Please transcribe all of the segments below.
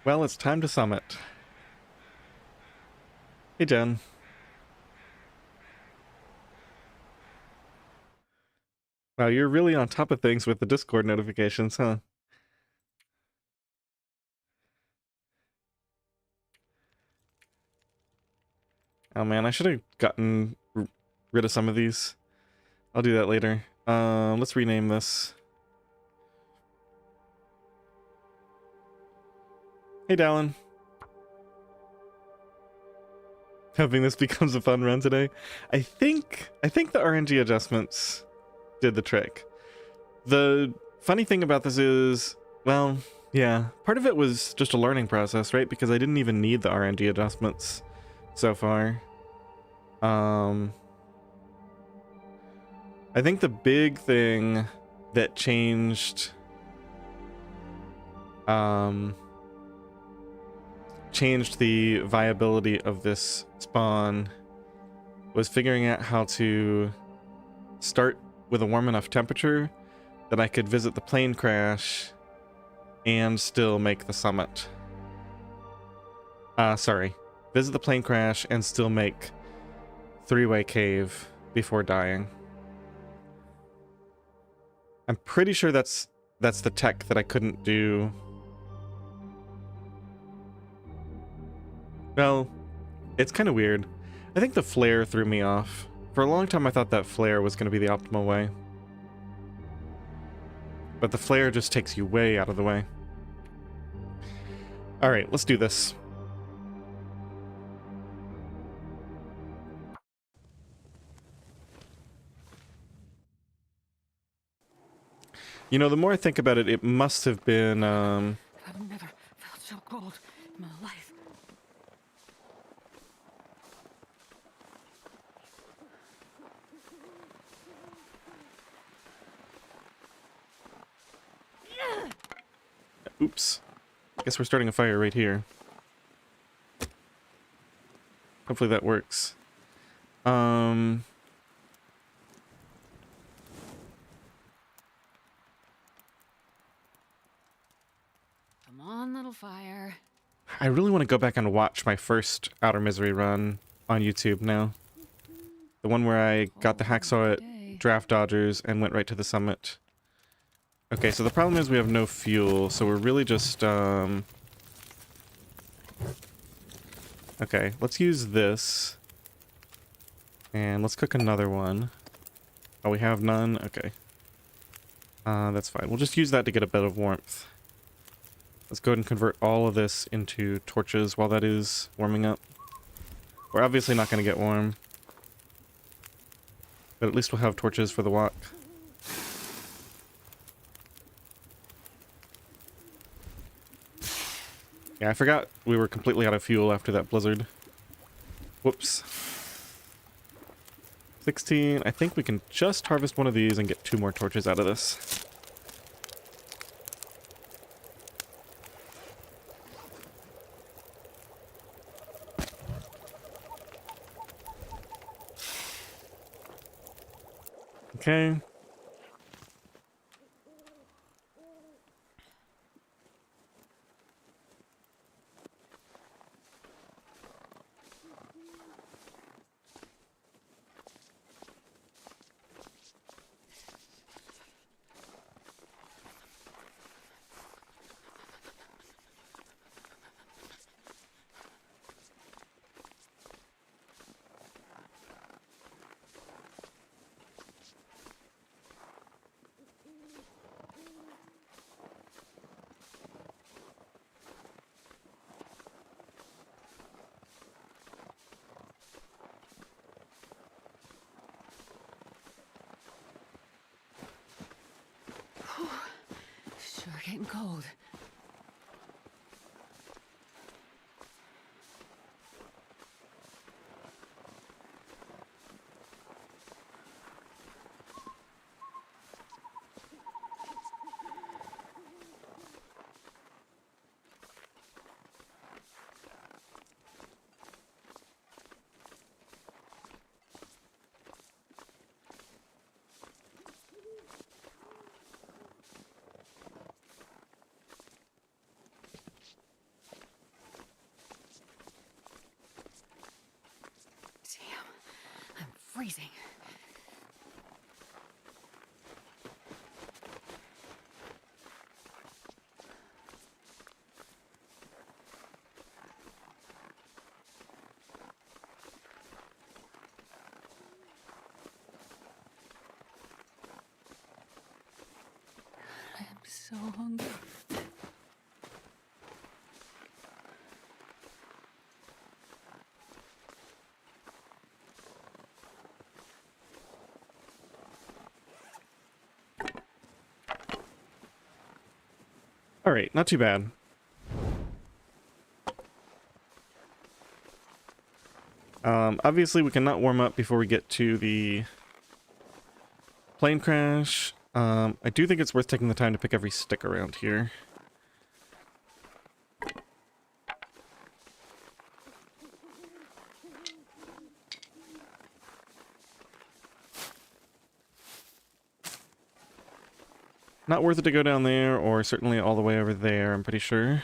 Well, it's time to summit. Hey, Jen. Wow, you're really on top of things with the Discord notifications, huh? Oh man, I should have gotten rid of some of these. I'll do that later. Let's rename this. Hey, Dallin. Hoping this becomes a fun run today. I think the RNG adjustments did the trick. The funny thing about this is, well, yeah, part of it was just a learning process, right? Because I didn't even need the RNG adjustments so far. I think the big thing that changed changed the viability of this spawn was figuring out how to start with a warm enough temperature that I could visit the plane crash and still make the summit. Sorry. Visit the plane crash and still make three-way cave before dying. I'm pretty sure that's the tech that I couldn't do. Well, it's kind of weird. I think the flare threw me off. For a long time I thought that flare was going to be the optimal way. But the flare just takes you way out of the way. Alright, let's do this. You know, the more I think about it, it must have been, I've never felt so cold in my life. Oops. Guess we're starting a fire right here. Hopefully that works. Come on, little fire. I really want to go back and watch my first OuterMisery run on YouTube now. The one where I got the hacksaw at Draft Dodgers and went right to the summit. Okay, so the problem is we have no fuel, so we're really just, okay, let's use this. And let's cook another one. Oh, we have none? Okay. That's fine. We'll just use that to get a bit of warmth. Let's go ahead and convert all of this into torches while that is warming up. We're obviously not going to get warm. But at least we'll have torches for the walk. Yeah, I forgot we were completely out of fuel after that blizzard. Whoops. 16. I think we can just harvest one of these and get 2 more torches out of this. Okay. Sure getting cold. freezing. I am so hungry. All right, not too bad. Obviously we cannot warm up before we get to the plane crash. I do think it's worth taking the time to pick every stick around here. Not worth it to go down there, or certainly all the way over there, I'm pretty sure.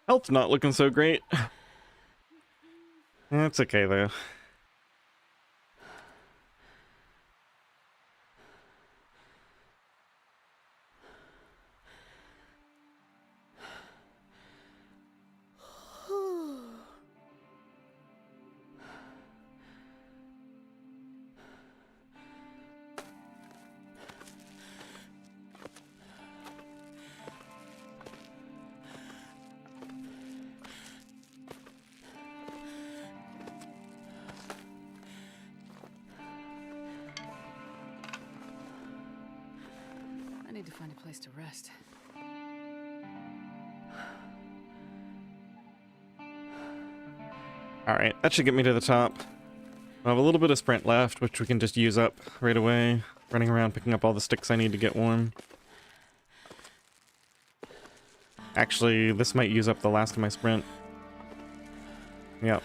Health's not looking so great. That's okay though. I need to find a place to rest. Alright, that should get me to the top. I have a little bit of sprint left, which we can just use up right away. Running around picking up all the sticks I need to get warm. Actually, this might use up the last of my sprint. Yep.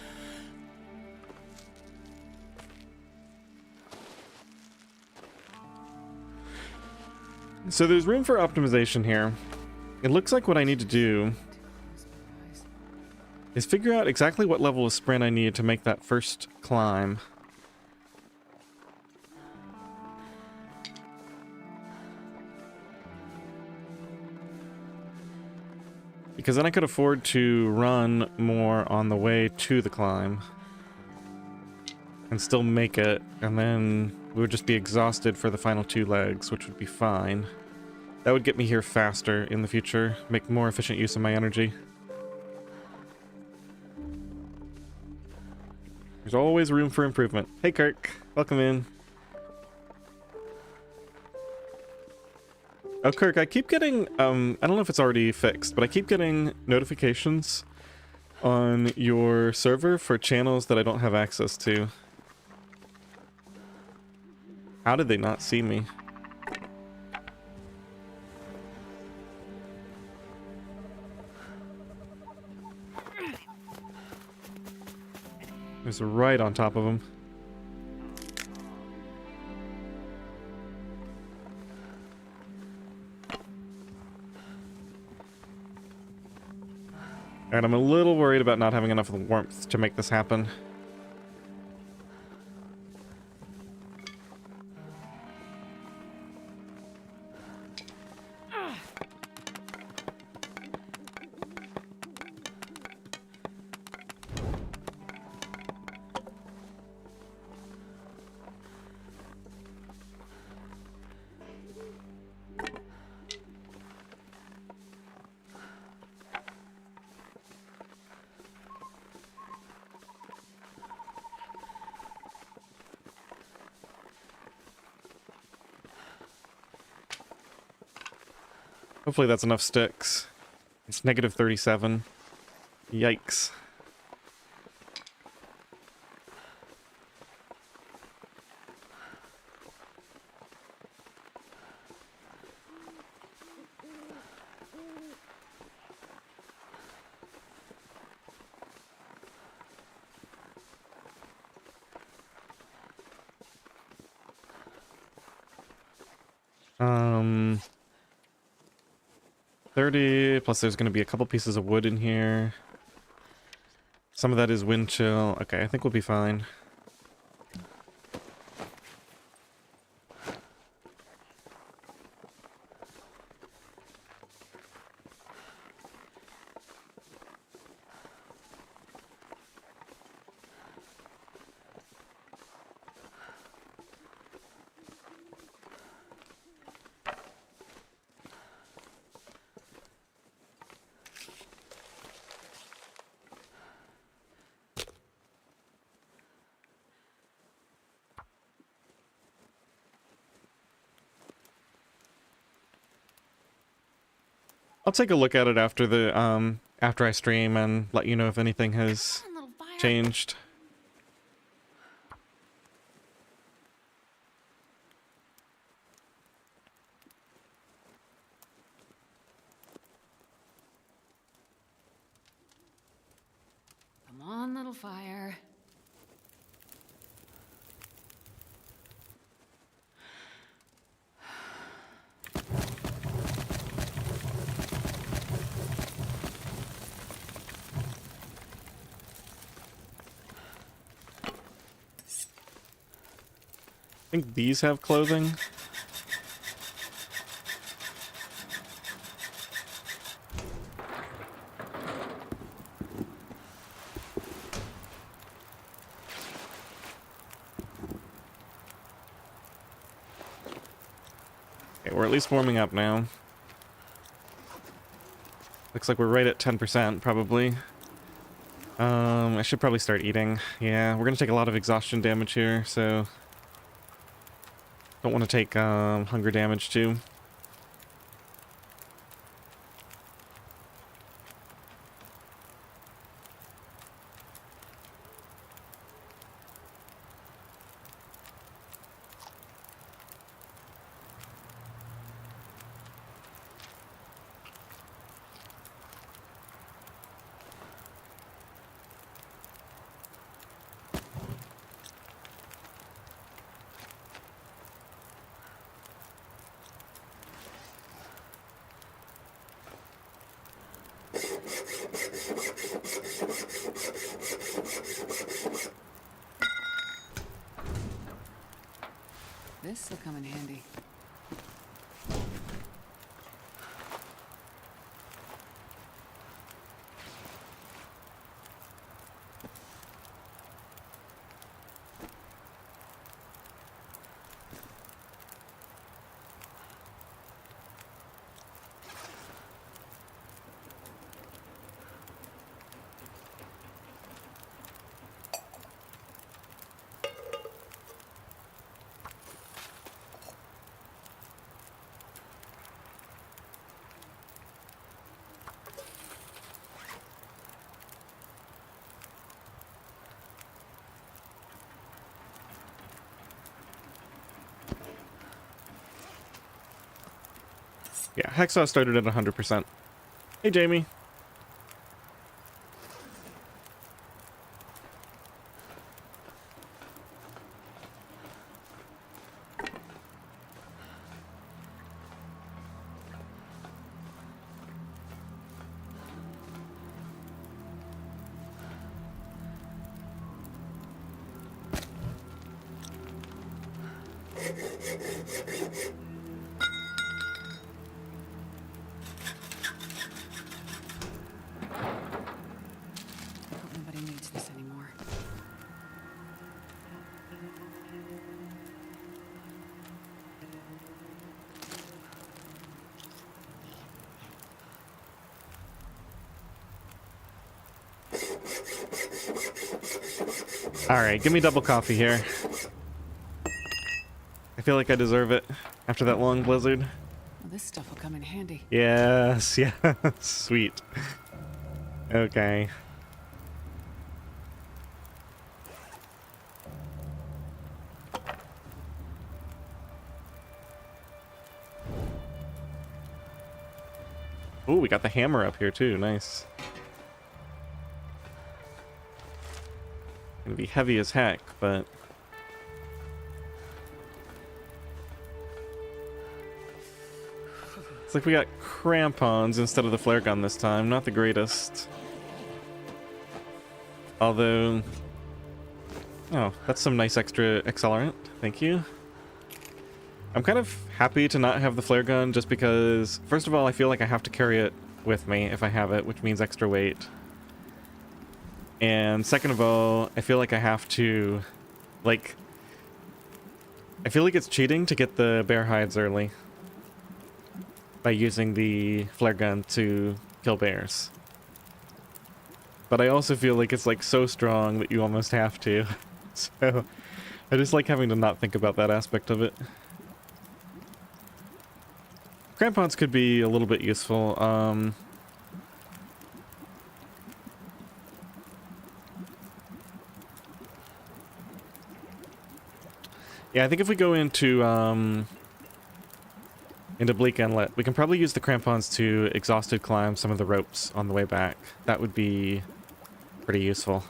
So there's room for optimization here. It looks like what I need to do is figure out exactly what level of sprint I need to make that first climb. Because then I could afford to run more on the way to the climb. And still make it, and then we would just be exhausted for the final 2 legs, which would be fine. That would get me here faster in the future, make more efficient use of my energy. There's always room for improvement. Hey Kirk, welcome in. Oh Kirk, I keep getting, I don't know if it's already fixed, but I keep getting notifications on your server for channels that I don't have access to. How did they not see me? It was right on top of him. And I'm a little worried about not having enough of the warmth to make this happen. Hopefully that's enough sticks. It's negative 37. Yikes. Um... 30, plus there's going to be a couple pieces of wood in here. Some of that is wind chill. Okay, I think we'll be fine. I'll take a look at it after the after I stream and let you know if anything has Come on, little fire. changed. Come on, little fire. I think these have clothing. Okay, we're at least warming up now. Looks like we're right at 10%, probably. I should probably start eating. Yeah, we're gonna take a lot of exhaustion damage here, so... Don't want to take hunger damage too. This'll come in handy. Yeah, Hexaw started at 100%. Hey, Jamie. I hope nobody needs this anymore. Alright, give me double coffee here. I feel like I deserve it after that long blizzard. Well, this stuff will come in handy. Yes, yes, sweet. Okay. Ooh, we got the hammer up here too, nice. Gonna be heavy as heck, but... It's like we got crampons instead of the flare gun this time. Not the greatest. Although... Oh, that's some nice extra accelerant. Thank you. I'm kind of happy to not have the flare gun just because, first of all, I feel like I have to carry it with me if I have it, which means extra weight. And second of all, I feel like I have to, like... I feel like it's cheating to get the bear hides early by using the flare gun to kill bears. But I also feel like it's like so strong that you almost have to. So I just like having to not think about that aspect of it. Crampons could be a little bit useful. Yeah, I think if we go into Bleak Inlet, we can probably use the crampons to exhausted climb some of the ropes on the way back. That would be pretty useful.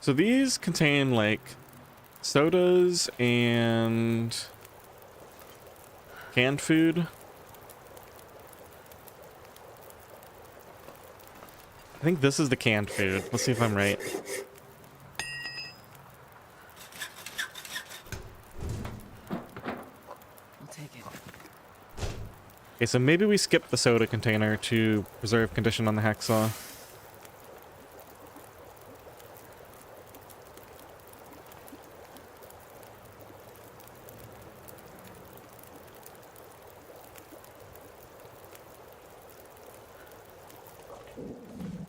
So these contain like sodas and canned food. I think this is the canned food. Let's see if I'm right. I'll take it. Okay, so maybe we skip the soda container to preserve condition on the hacksaw.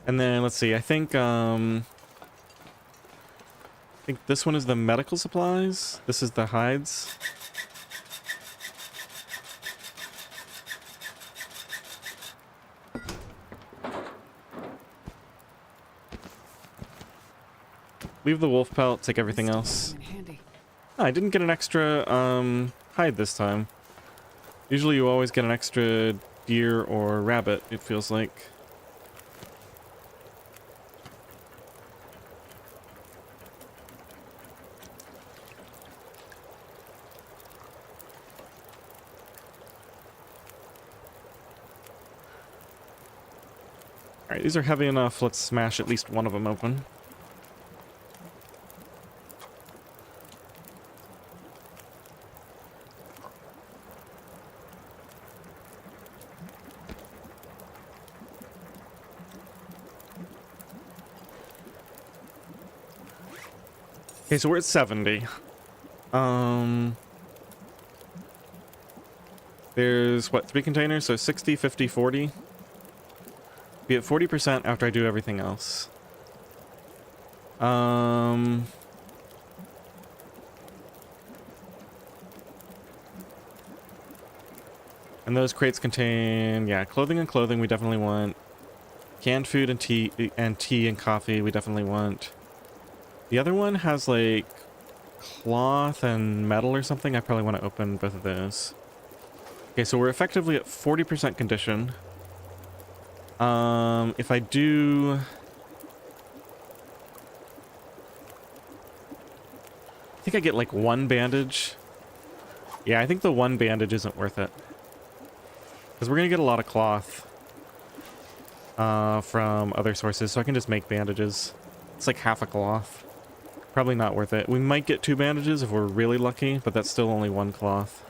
And then let's see, I think this one is the medical supplies. This is the hides. Leave the wolf pelt, take everything else. Oh, I didn't get an extra hide this time. Usually you always get an extra deer or rabbit, it feels like. Alright, these are heavy enough. Let's smash at least one of them open. Okay, so we're at 70. There's, what, 3 containers? So 60, 50, 40. Be at 40% after I do everything else. And those crates contain, yeah, clothing and clothing we definitely want. Canned food and tea and coffee we definitely want. The other one has like cloth and metal or something. I probably want to open both of those. Okay, so we're effectively at 40% condition. If I do... I think I get like 1 bandage. Yeah, I think the 1 bandage isn't worth it. Because we're going to get a lot of cloth from other sources, so I can just make bandages. It's like half a cloth. Probably not worth it. We might get 2 bandages if we're really lucky, but that's still only 1 cloth.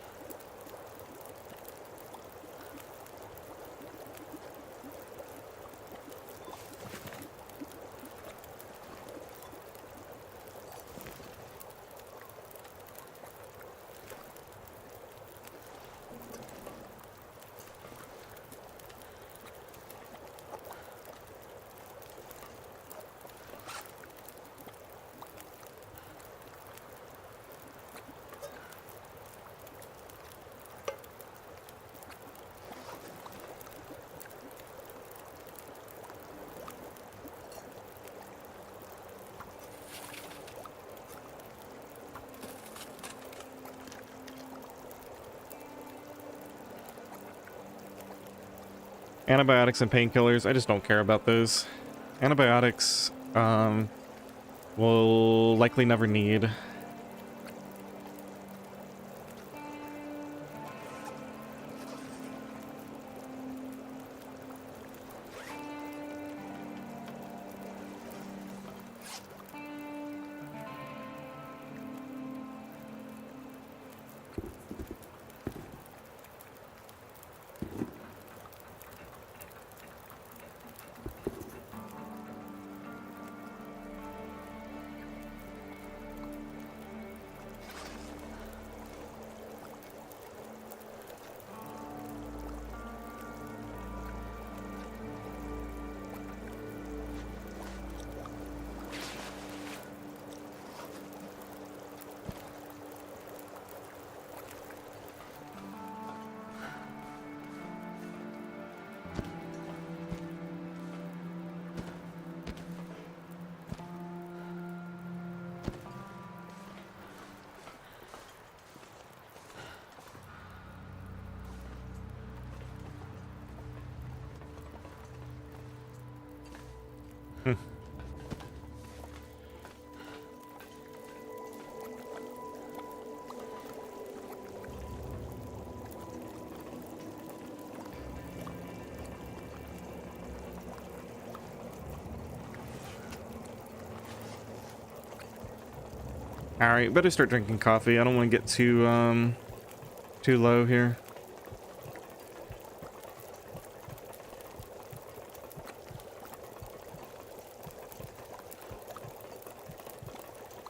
Antibiotics and painkillers, I just don't care about those. Antibiotics, we'll likely never need. Alright, better start drinking coffee. I don't want to get too low here.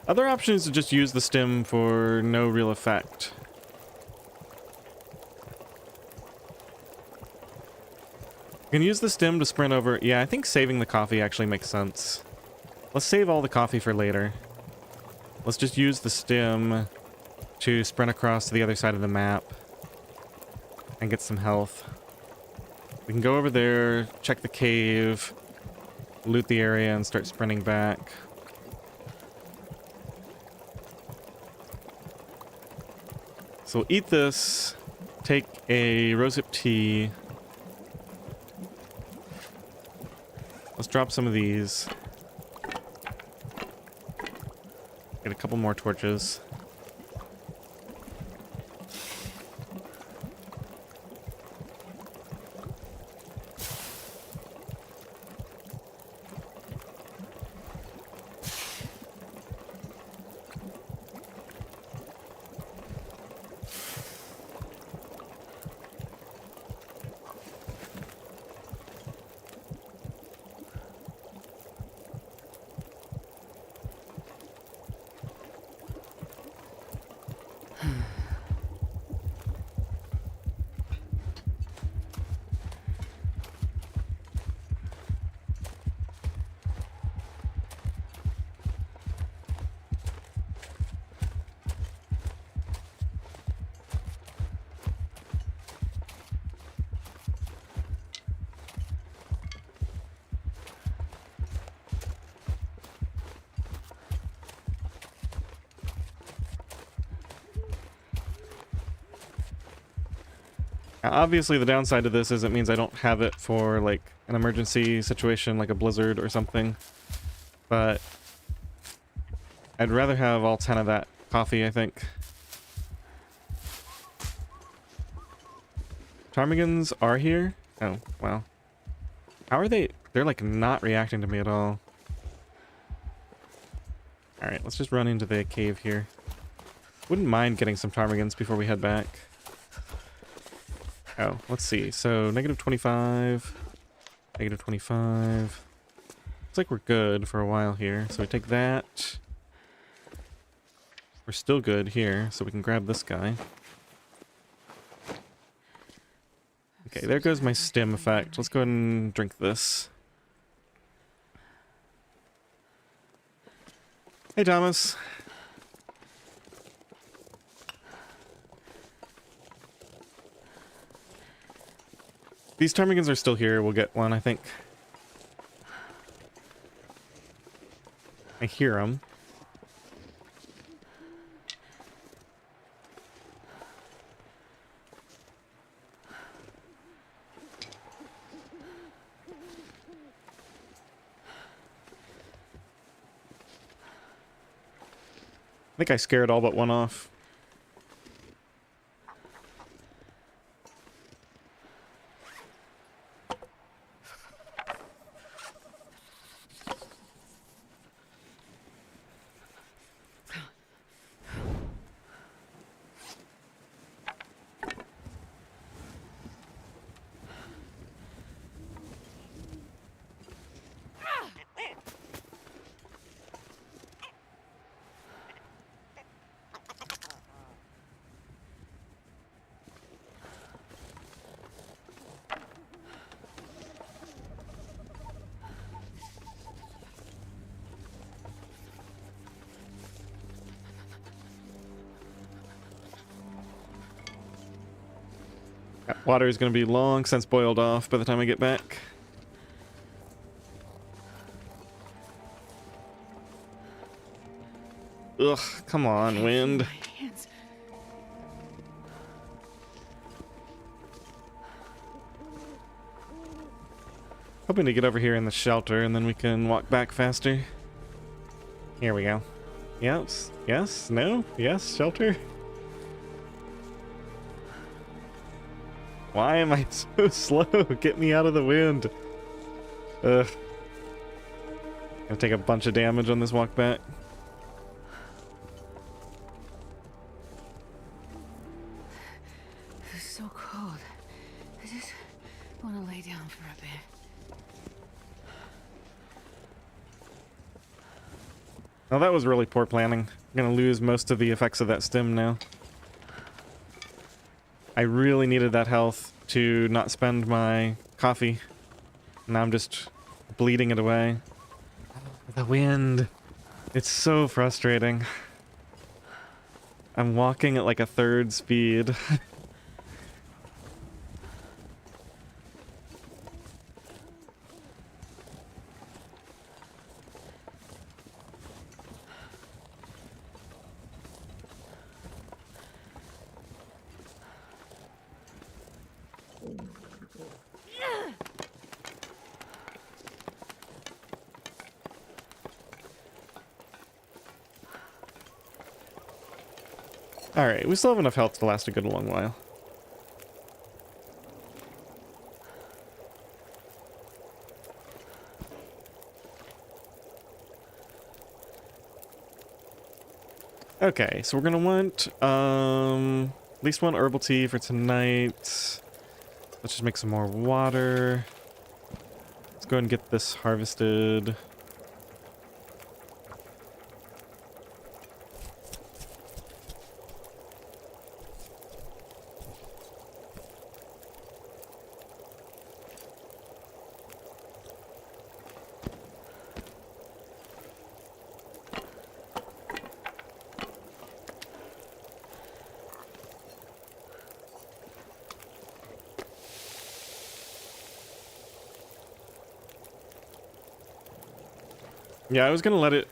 Other option is to just use the stem for no real effect. You can use the stem to sprint over. Yeah, I think saving the coffee actually makes sense. Let's save all the coffee for later. Let's just use the stem to sprint across to the other side of the map and get some health. We can go over there, check the cave, loot the area, and start sprinting back. So we'll eat this, take a rosehip tea. Let's drop some of these. Get a couple more torches. Now, obviously, the downside to this is it means I don't have it for, like, an emergency situation, like a blizzard or something. But I'd rather have all 10 of that coffee, I think. Ptarmigans are here? Oh, wow. How are they? They're, like, not reacting to me at all. Alright, let's just run into the cave here. Wouldn't mind getting some ptarmigans before we head back. Oh, let's see. So, negative 25. Negative 25. Looks like we're good for a while here. So we take that. We're still good here, so we can grab this guy. Okay, there goes my stim effect. Let's go ahead and drink this. Hey, Thomas. These ptarmigans are still here. We'll get one, I think. I hear them. I think I scared all but one off. That water is going to be long since boiled off by the time I get back. Ugh, come on, wind. My hands. Hoping to get over here in the shelter and then we can walk back faster. Here we go. Yes, yes, no, yes, shelter. Why am I so slow? Get me out of the wind. Ugh. Gonna take a bunch of damage on this walk back. It's so cold. I just want to lay down for a bit. Well, that was really poor planning. I'm gonna lose most of the effects of that stim now. I really needed that health to not spend my coffee. Now I'm just bleeding it away. The wind. It's so frustrating. I'm walking at like a third speed. Alright, we still have enough health to last a good long while. Okay, so we're gonna want at least one herbal tea for tonight. Let's just make some more water. Let's go ahead and get this harvested. Yeah, I was gonna let it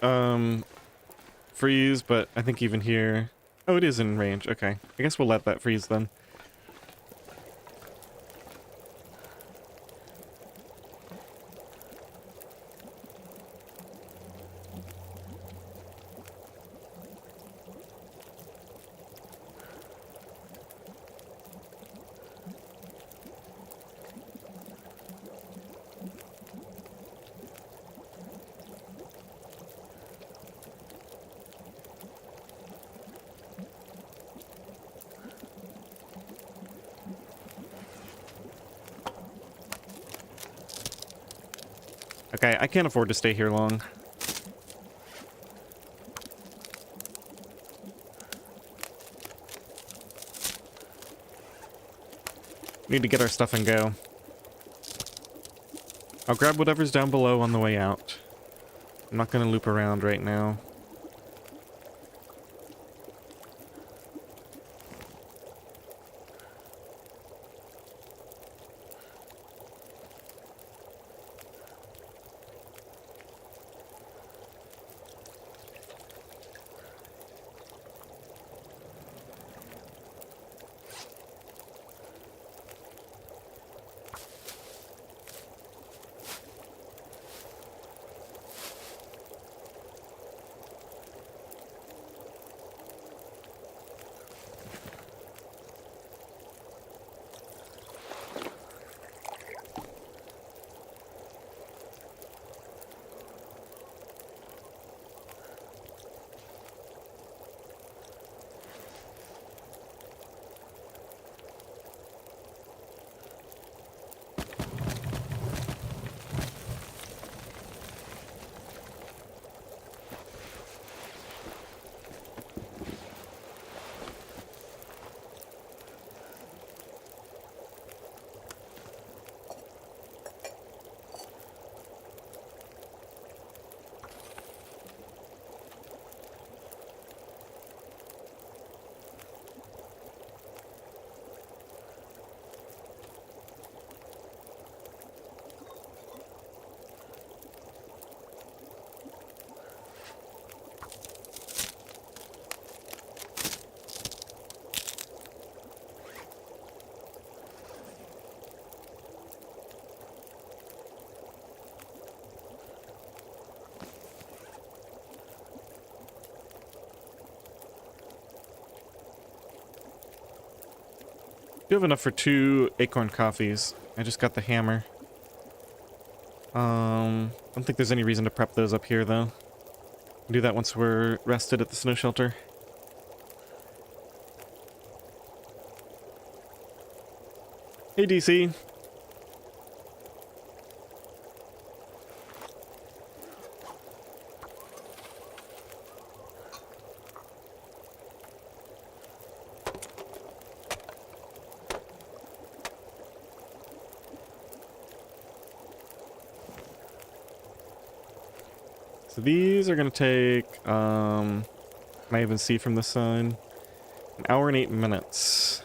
freeze, but I think even here... Oh, it is in range. Okay. I guess we'll let that freeze then. Okay, I can't afford to stay here long. Need to get our stuff and go. I'll grab whatever's down below on the way out. I'm not gonna loop around right now. You have enough for 2 acorn coffees. I just got the hammer. I don't think there's any reason to prep those up here, though. Do that once we're rested at the snow shelter. Hey, DC. So these are going to take, can I even see from the sun? 1 hour and 8 minutes.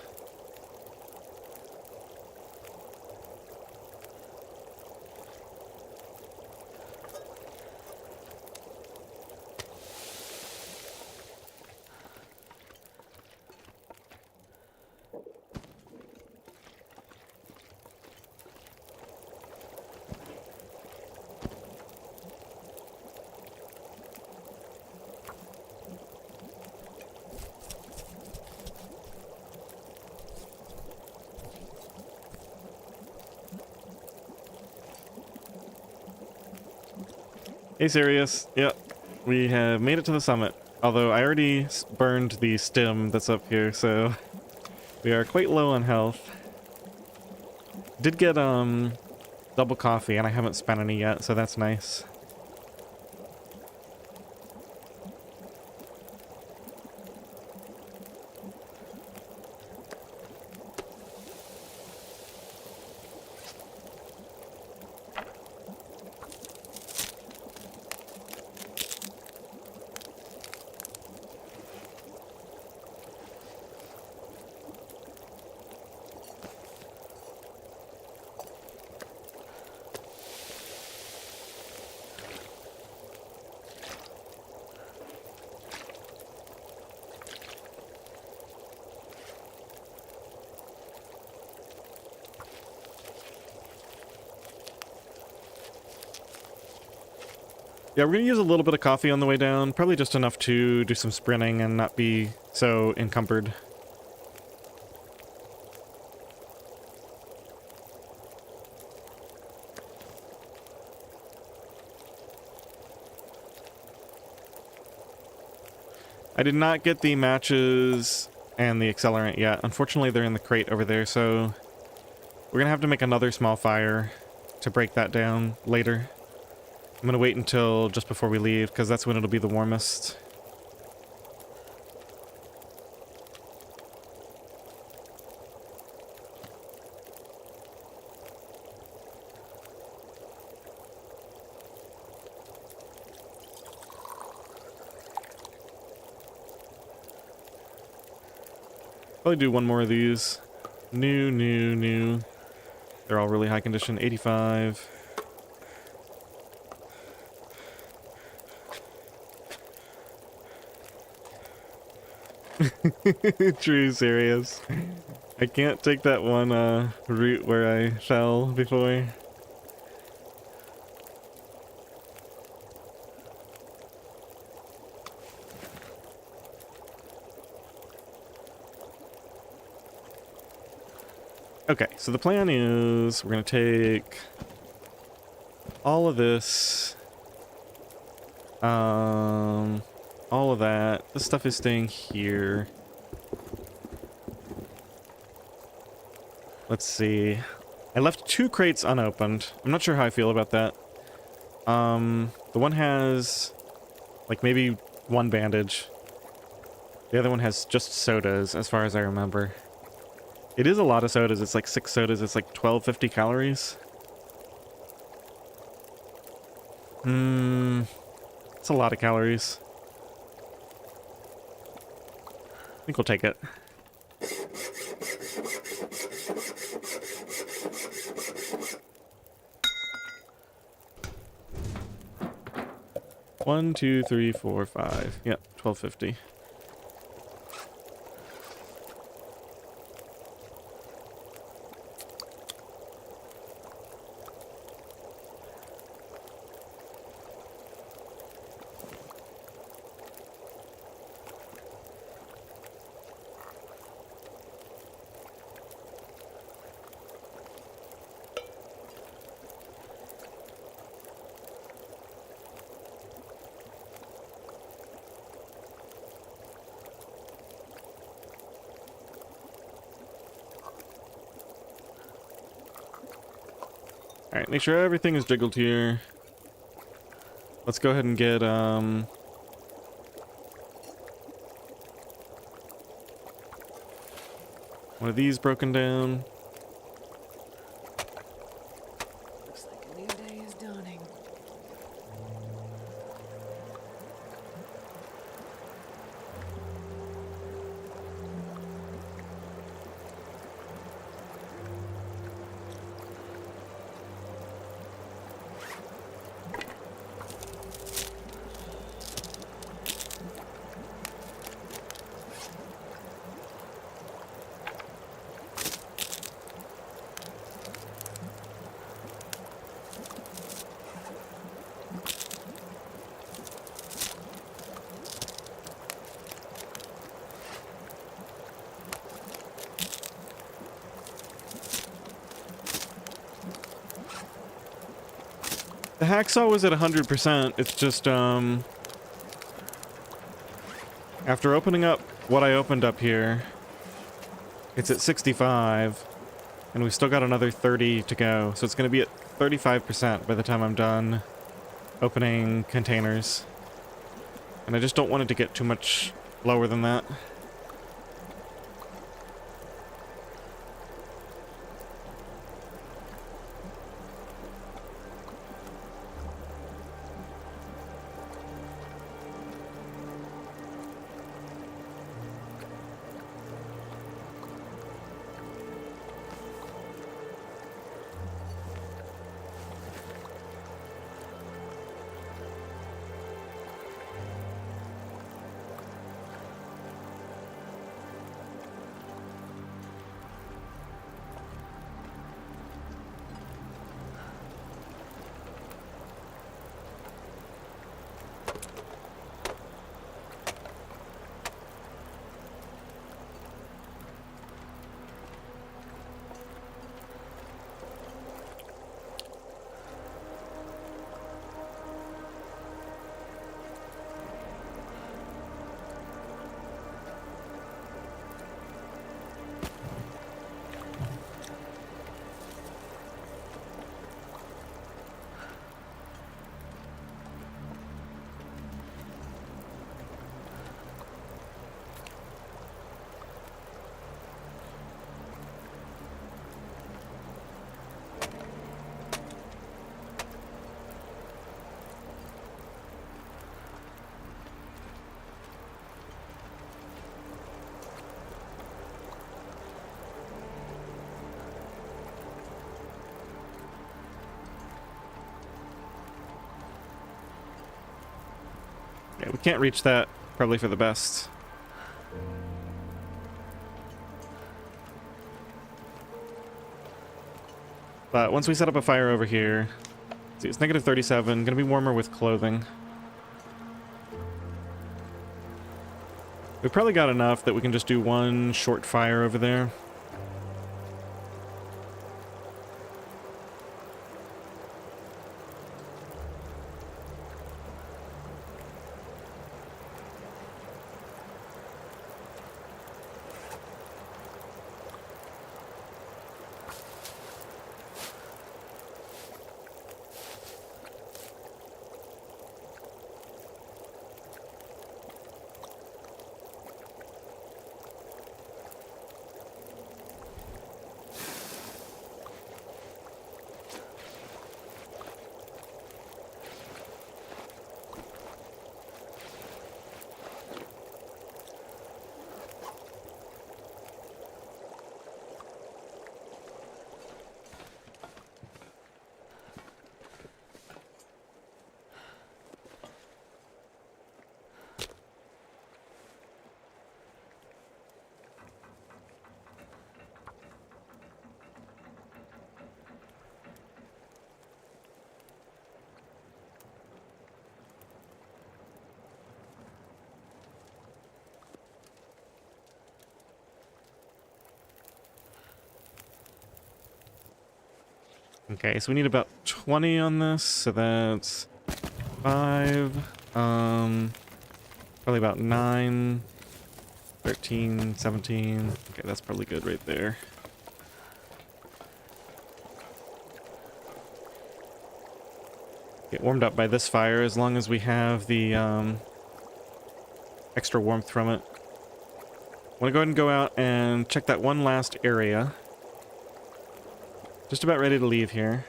Hey, Sirius. Yep, we have made it to the summit. Although I already burned the stem that's up here, so we are quite low on health. Did get double coffee, and I haven't spent any yet, so that's nice. Yeah, we're gonna use a little bit of coffee on the way down. Probably just enough to do some sprinting and not be so encumbered. I did not get the matches and the accelerant yet. Unfortunately, they're in the crate over there, so we're gonna have to make another small fire to break that down later. I'm gonna wait until just before we leave, because that's when it'll be the warmest. Probably do one more of these. New. They're all really high condition. 85. True, serious. I can't take that one route where I fell before. Okay, so the plan is we're gonna take all of this, all of that. This stuff is staying here. Let's see. I left 2 crates unopened. I'm not sure how I feel about that. The one has like maybe 1 bandage. The other one has just sodas, as far as I remember. It is a lot of sodas. It's like 6 sodas. It's like 1250 calories. It's a lot of calories. I think we'll take it. One, 2, 3, 4, 5. Yep, 1250. Alright, make sure everything is jiggled here. Let's go ahead and get, one of these broken down. Looks like a new day is dawning. The hacksaw was at 100%. It's just, after opening up what I opened up here, it's at 65, and we still got another 30 to go, so it's going to be at 35% by the time I'm done opening containers. And I just don't want it to get too much lower than that. Okay, we can't reach that. Probably for the best. But once we set up a fire over here, see, it's negative 37, gonna be warmer with clothing. We've probably got enough that we can just do one short fire over there. Okay, so we need about 20 on this, so that's 5, probably about 9, 13, 17. Okay, that's probably good right there. Get warmed up by this fire as long as we have the extra warmth from it. I want to go ahead and go out and check that one last area. Just about ready to leave here.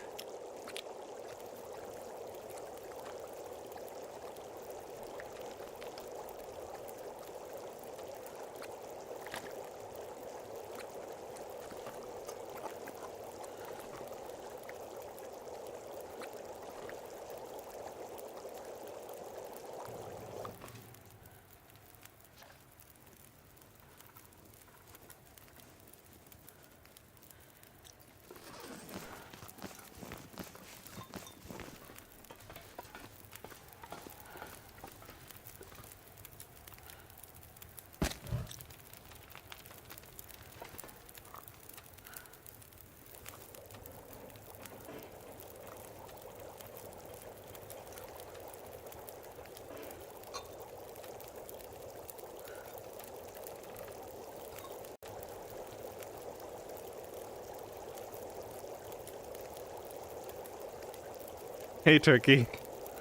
Hey, Turkey.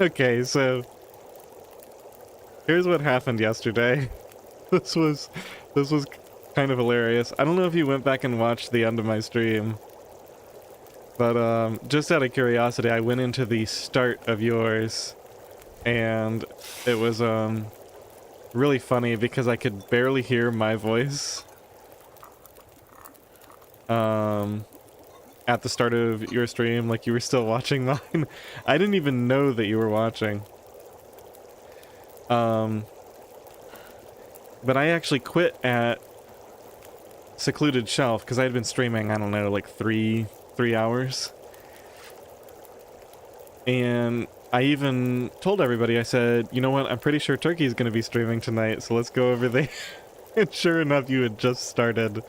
Okay, so here's what happened yesterday. This was kind of hilarious. I don't know if you went back and watched the end of my stream, but just out of curiosity, I went into the start of yours, and it was really funny because I could barely hear my voice. At the start of your stream, like you were still watching mine. I didn't even know that you were watching. But I actually quit at Secluded Shelf because I had been streaming, I don't know, like three hours. And I even told everybody, I said, you know what, I'm pretty sure Turkey's gonna be streaming tonight, so let's go over there. And sure enough, you had just started.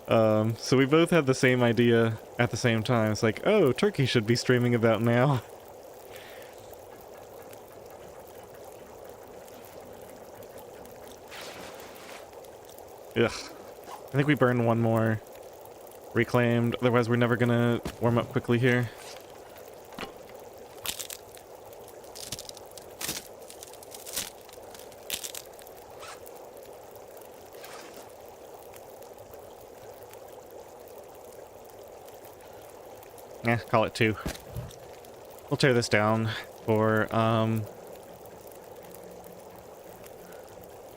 So we both had the same idea at the same time. It's like, oh, Turkey should be streaming about now. Ugh. I think we burned one more reclaimed, otherwise we're never gonna warm up quickly here. Yeah, call it 2. We'll tear this down for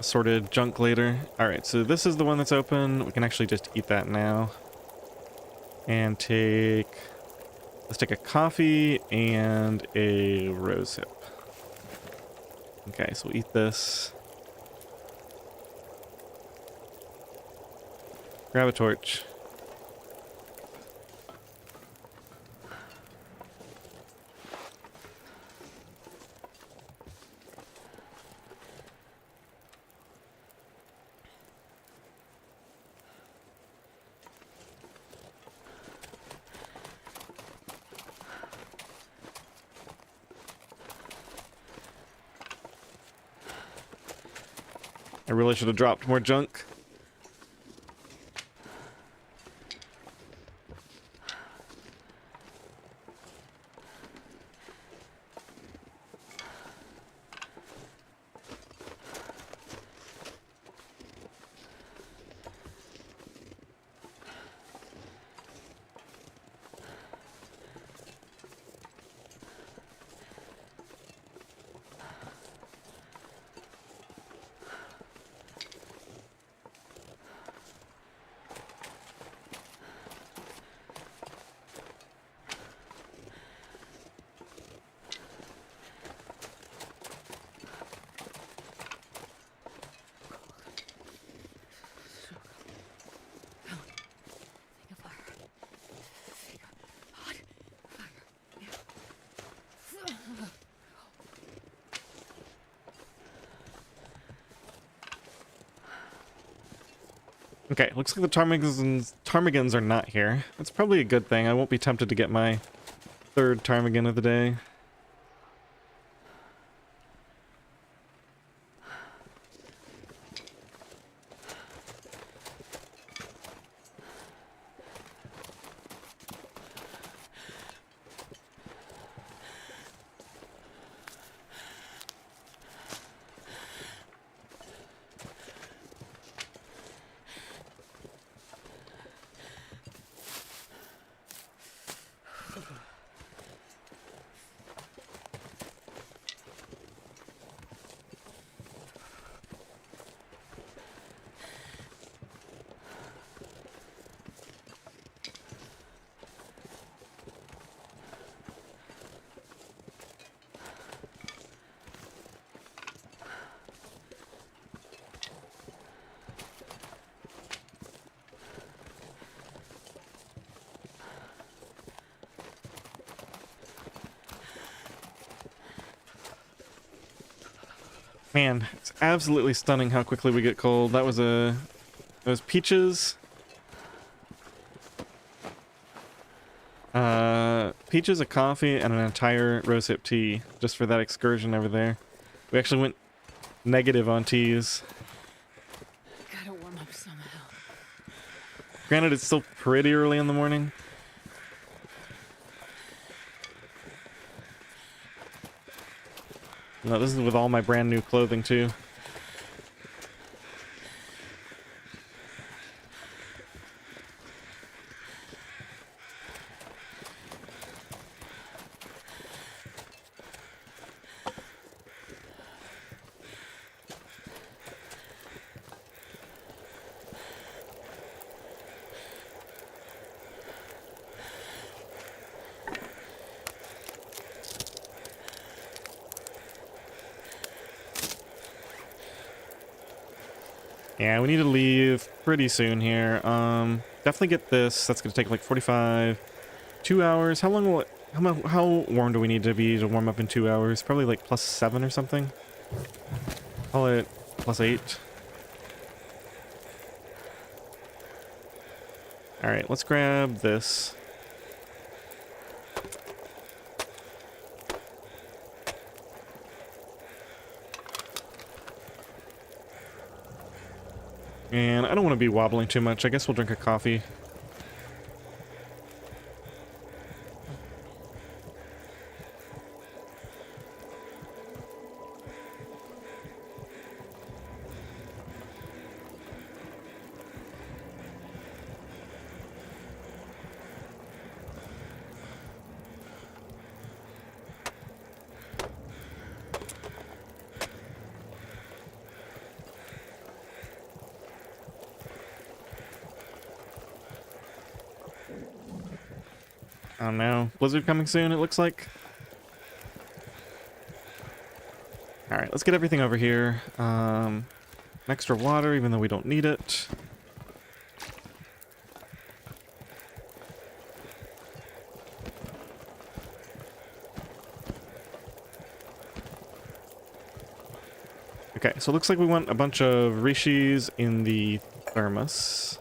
assorted junk later. Alright, so this is the one that's open. We can actually just eat that now. And let's take a coffee and a rose hip. Okay, so we'll eat this. Grab a torch. I really should have dropped more junk. Think of fire. Think of hot fire. Yeah. Okay, looks like the ptarmigans are not here. That's probably a good thing. I won't be tempted to get my third ptarmigan of the day. Man, it's absolutely stunning how quickly we get cold. That was those peaches. Peaches, a coffee, and an entire rosehip tea just for that excursion over there. We actually went negative on teas. Gotta warm up somehow. Granted, it's still pretty early in the morning. No, this is with all my brand new clothing too. Yeah, we need to leave pretty soon here. Definitely get this. That's gonna take like 45, 2 hours. How long will it? How warm do we need to be to warm up in 2 hours? Probably like +7 or something. Call it +8. All right, let's grab this. And I don't want to be wobbling too much. I guess we'll drink a coffee. Oh no. Blizzard coming soon, it looks like. Alright, let's get everything over here. Extra water, even though we don't need it. Okay, so it looks like we want a bunch of rishis in the thermos.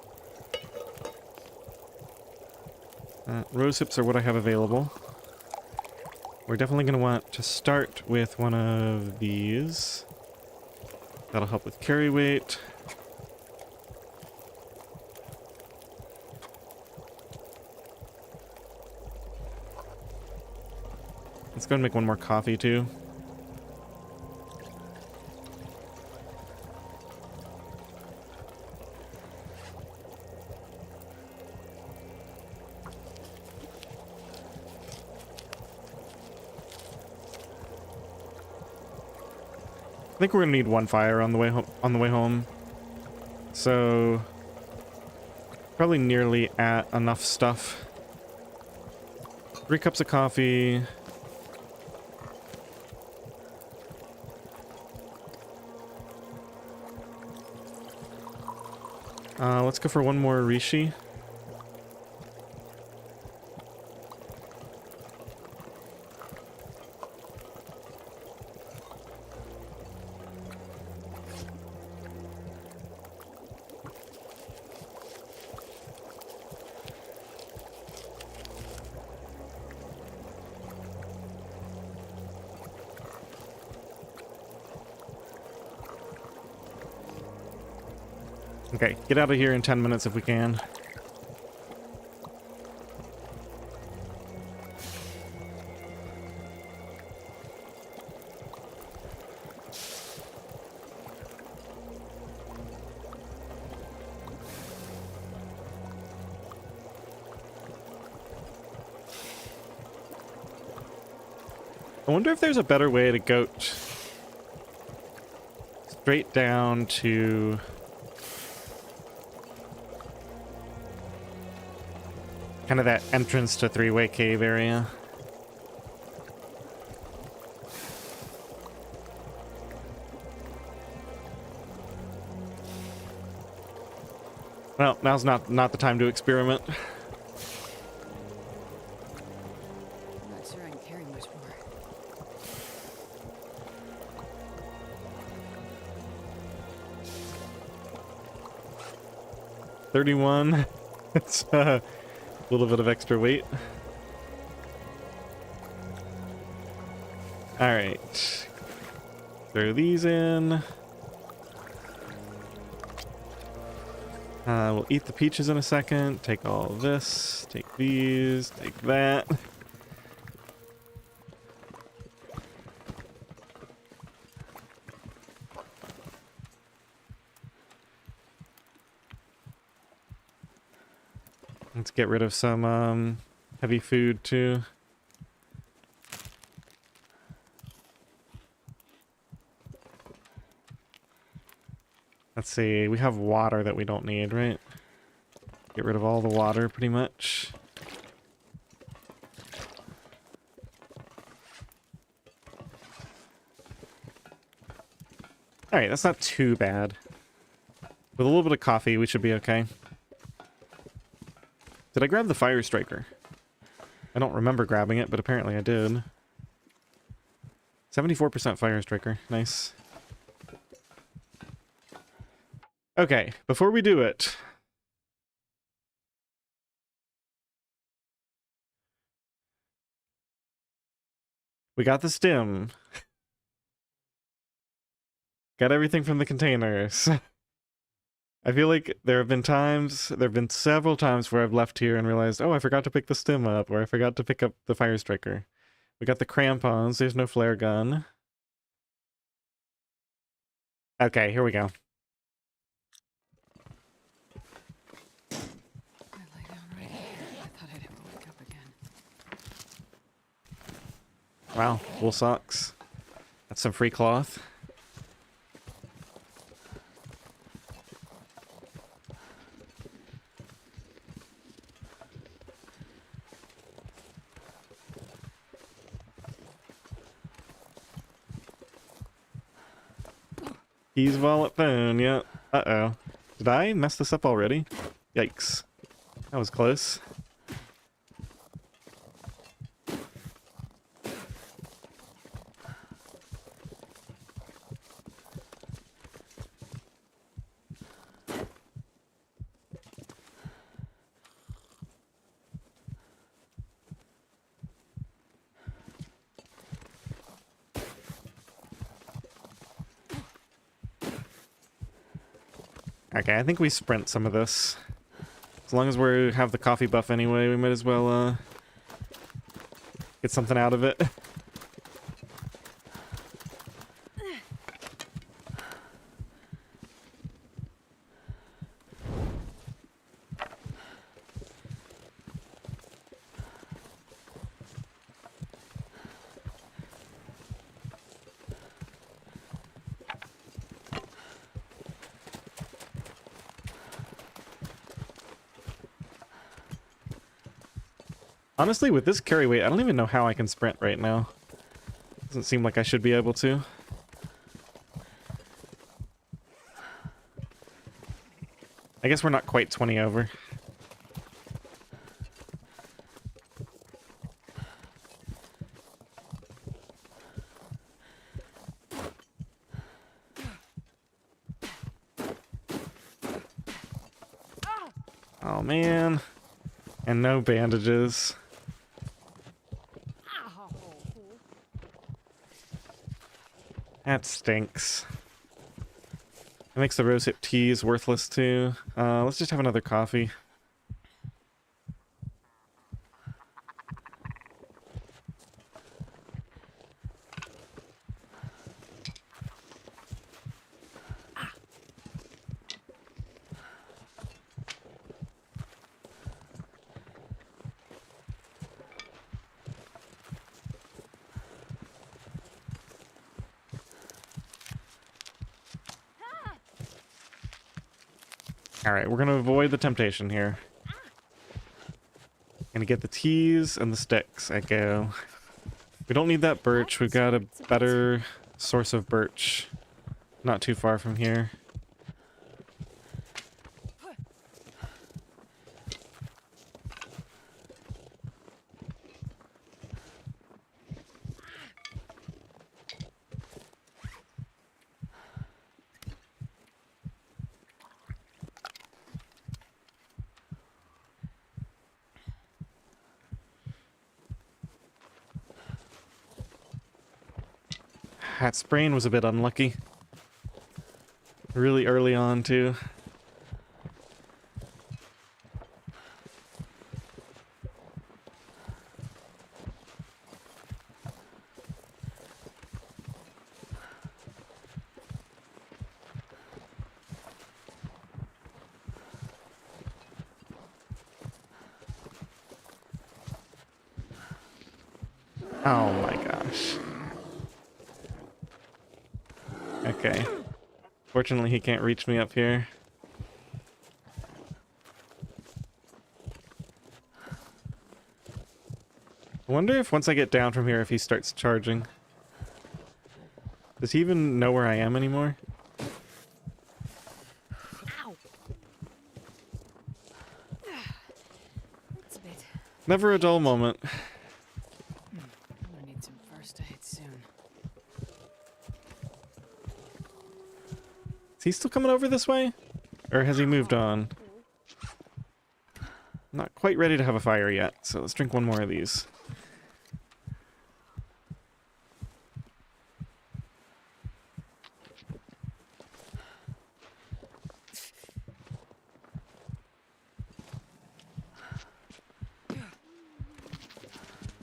Rose hips are what I have available. We're definitely going to want to start with one of these. That'll help with carry weight. Let's go and make one more coffee too. I think we're gonna need one fire on the way home. So probably nearly at enough stuff. 3 cups of coffee. Let's go for one more rishi. Okay, get out of here in 10 minutes if we can. I wonder if there's a better way to go straight down to kind of that entrance to three-way cave area. Well, now's not the time to experiment. I'm not sure I can carry much more. $31. It's a little bit of extra weight. All right. Throw these in. We'll eat the peaches in a second. Take all of this. Take these. Take that. Let's get rid of some heavy food too. Let's see, we have water that we don't need, right? Get rid of all the water pretty much. Alright, that's not too bad. With a little bit of coffee, we should be okay. Did I grab the fire striker? I don't remember grabbing it, but apparently I did. 74% fire striker. Nice. Okay, before we do it... we got the stem. Got everything from the containers. I feel like there have been several times where I've left here and realized, oh, I forgot to pick the stem up, or I forgot to pick up the fire striker. We got the crampons, there's no flare gun. Okay, here we go. I lay down right here. I thought I'd ever wake up again. Wow, wool socks. That's some free cloth. Keys, wallet, phone. Yep. Uh-oh. Did I mess this up already? Yikes. That was close. Okay, I think we sprint some of this. As long as we have the coffee buff anyway, we might as well get something out of it. Honestly, with this carry weight, I don't even know how I can sprint right now. Doesn't seem like I should be able to. I guess we're not quite 20 over. Oh man. And no bandages. That stinks. It makes the rosehip teas worthless too. Let's just have another coffee. Alright, we're gonna avoid the temptation here. Gonna get the teas and the sticks. I go. We don't need that birch. We've got a better source of birch. Not too far from here. That sprain was a bit unlucky. Really early on, too. Oh my gosh. Okay. Fortunately, he can't reach me up here. I wonder if once I get down from here, if he starts charging. Does he even know where I am anymore? Ow. That's a bit. Never a dull moment. I'm gonna need some first aid soon. Is he still coming over this way? Or has he moved on? Not quite ready to have a fire yet, so let's drink one more of these.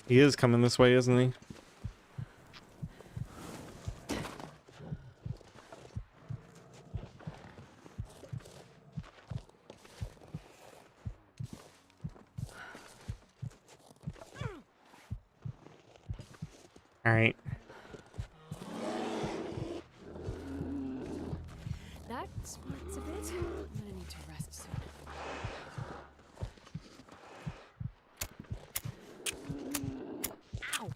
He is coming this way, isn't he? Alright. That smarts a bit. I'm gonna need to rest soon. Ow.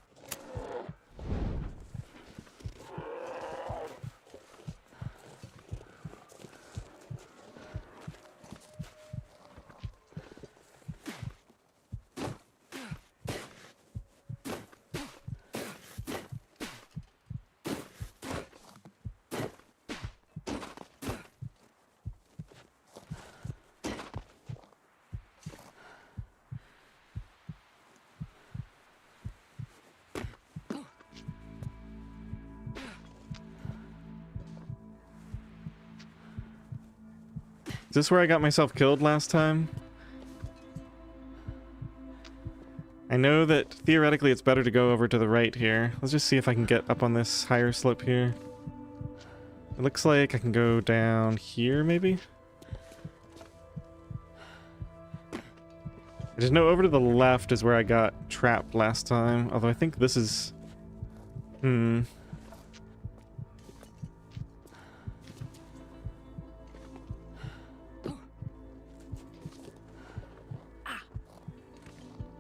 Is this where I got myself killed last time? I know that theoretically it's better to go over to the right here. Let's just see if I can get up on this higher slope here. It looks like I can go down here, maybe? I just know over to the left is where I got trapped last time, although I think this is...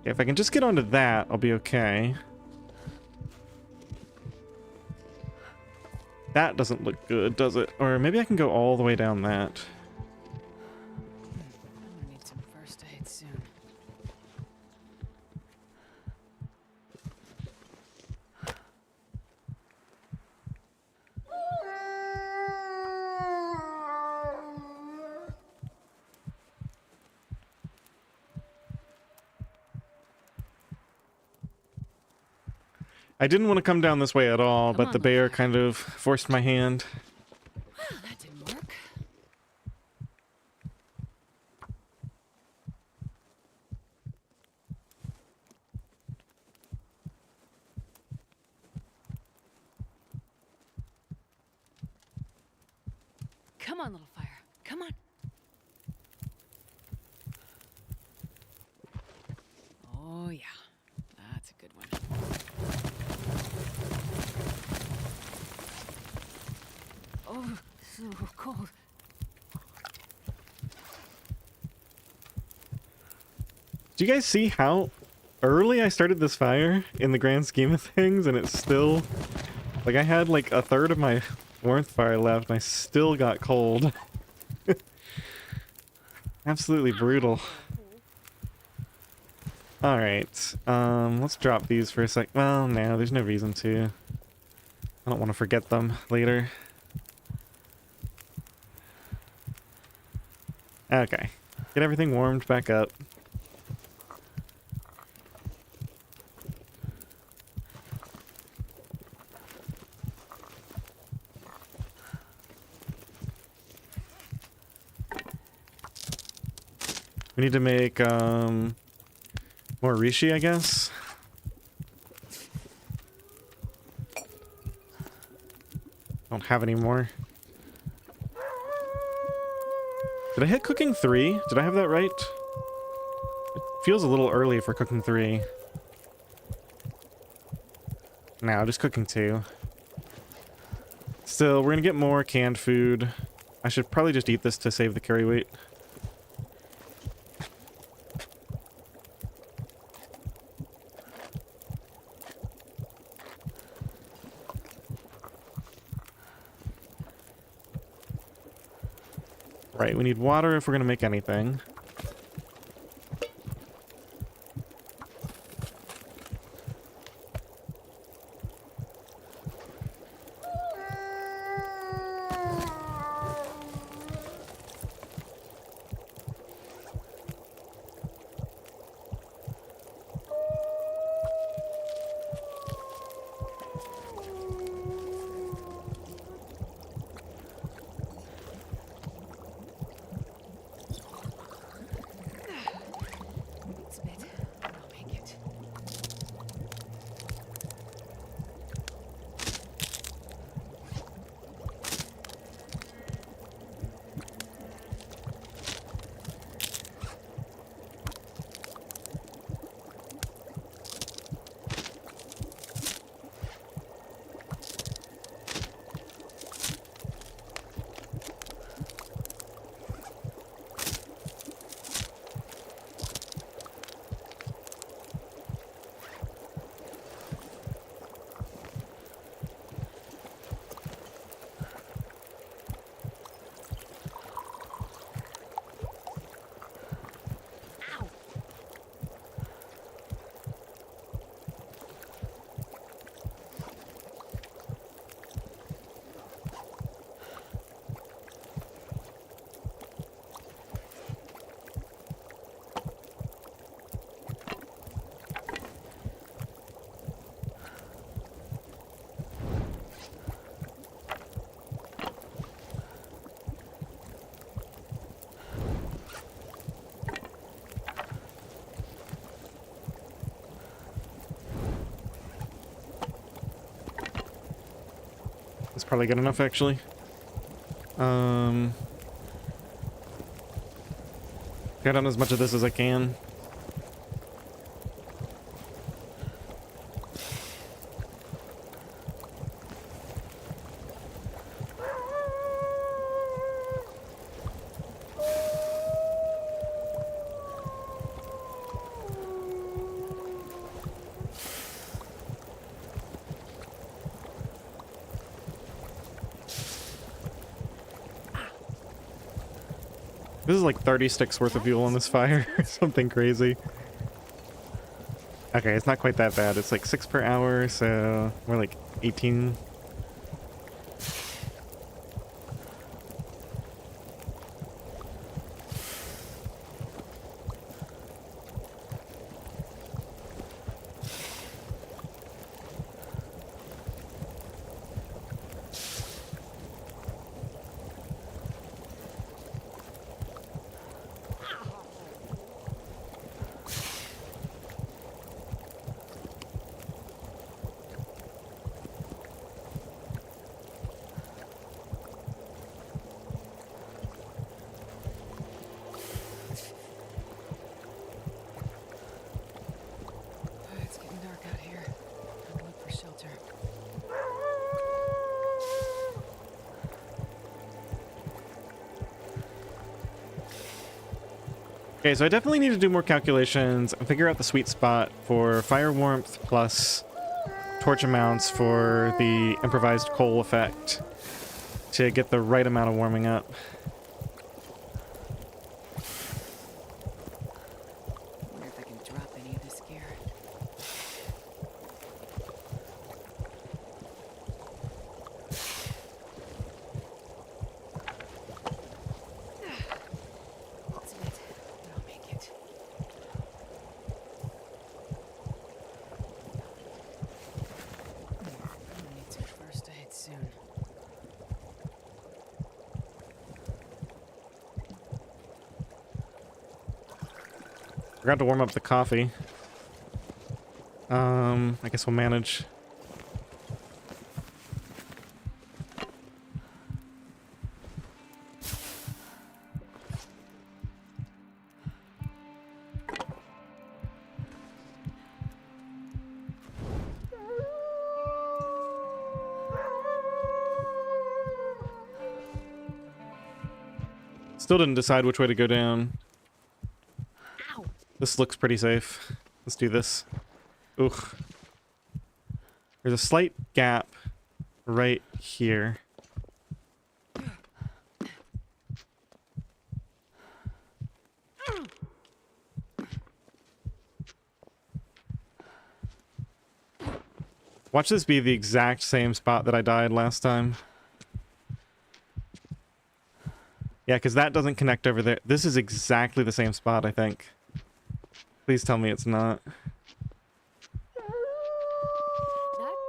If I can just get onto that, I'll be okay. That doesn't look good, does it? Or maybe I can go all the way down that. I'm gonna need some first aid soon. I didn't want to come down this way at all, but on, the bear little kind of forced my hand. Well, that didn't work. Come on, little fire. Come on. Oh, yeah. That's a good one. Oh, so cold. Do you guys see how early I started this fire in the grand scheme of things, and it's still... Like, I had like a third of my warmth fire left, and I still got cold. Absolutely brutal. Alright, let's drop these for a sec. Well, no, there's no reason to. I don't want to forget them later. Okay, get everything warmed back up. We need to make, more rishi, I guess. Don't have any more. Did I hit cooking 3? Did I have that right? It feels a little early for cooking 3. No, just cooking 2. Still, we're gonna get more canned food. I should probably just eat this to save the carry weight. Right, we need water if we're gonna make anything. probably good enough, actually. Get on as much of this as I can. This is like 30 sticks worth of fuel on this fire. Something crazy. Okay, it's not quite that bad. It's like 6 per hour, so we're like 18. It's getting dark out here. I'll look for shelter. Okay, so I definitely need to do more calculations and figure out the sweet spot for fire warmth plus torch amounts for the improvised coal effect to get the right amount of warming up. I wonder if I can drop any of this gear. It's a bit, but I'll make it. I'm gonna need some first aid soon. Forgot to warm up the coffee. I guess we'll manage. Still didn't decide which way to go down. Ow! This looks pretty safe. Let's do this. Ugh. There's a slight gap right here. Watch this be the exact same spot that I died last time. Yeah, because that doesn't connect over there. This is exactly the same spot, I think. Please tell me it's not. That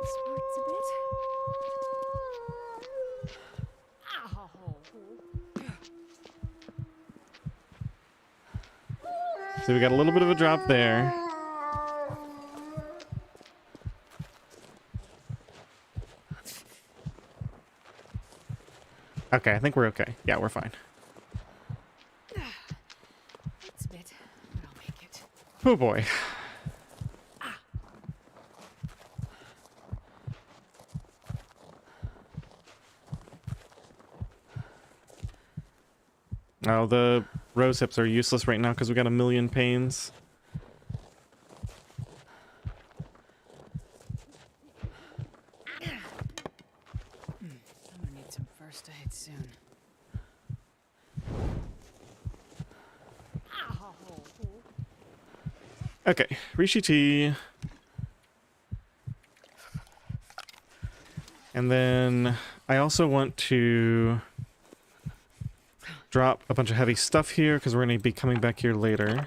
smarts a bit. Ow! So we got a little bit of a drop there. Okay, I think we're okay. Yeah, we're fine. It's a bit, but I'll make it. Oh boy. Oh, the rose hips are useless right now because we got a million pains. I'm gonna need some first aid soon. Ow! Okay, Rishi tea. And then I also want to drop a bunch of heavy stuff here because we're going to be coming back here later.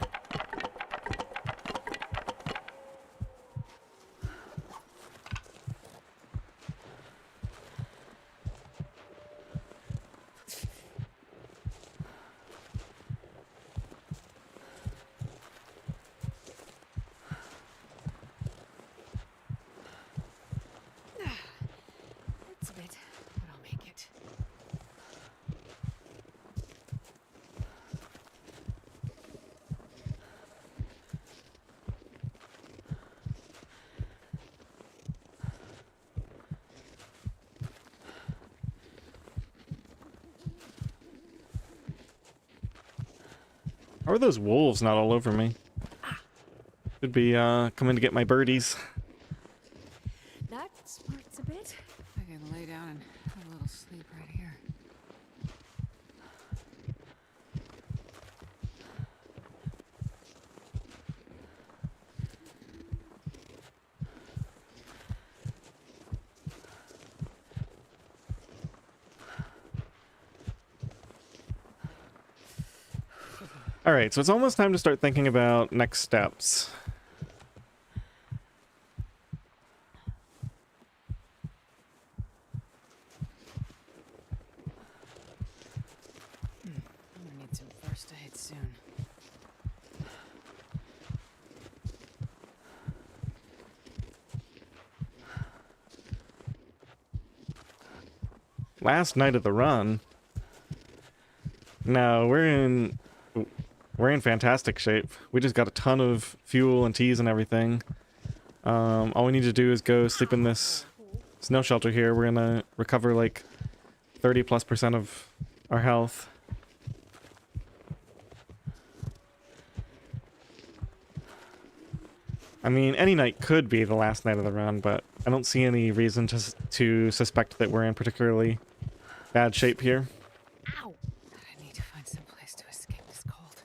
It's a bit, but How are those wolves not all over me? Should be coming to get my birdies. That smarts a bit. I can lay down and have a little sleep right here. Alright, so it's almost time to start thinking about next steps. I'm gonna need some first aid soon. Last night of the run. No, we're in fantastic shape. We just got a ton of fuel and teas and everything. All we need to do is go sleep in this snow shelter here. We're gonna recover like 30+% of our health. I mean, any night could be the last night of the run, but I don't see any reason to suspect that we're in particularly bad shape here. Ow! I need to find some place to escape this cold.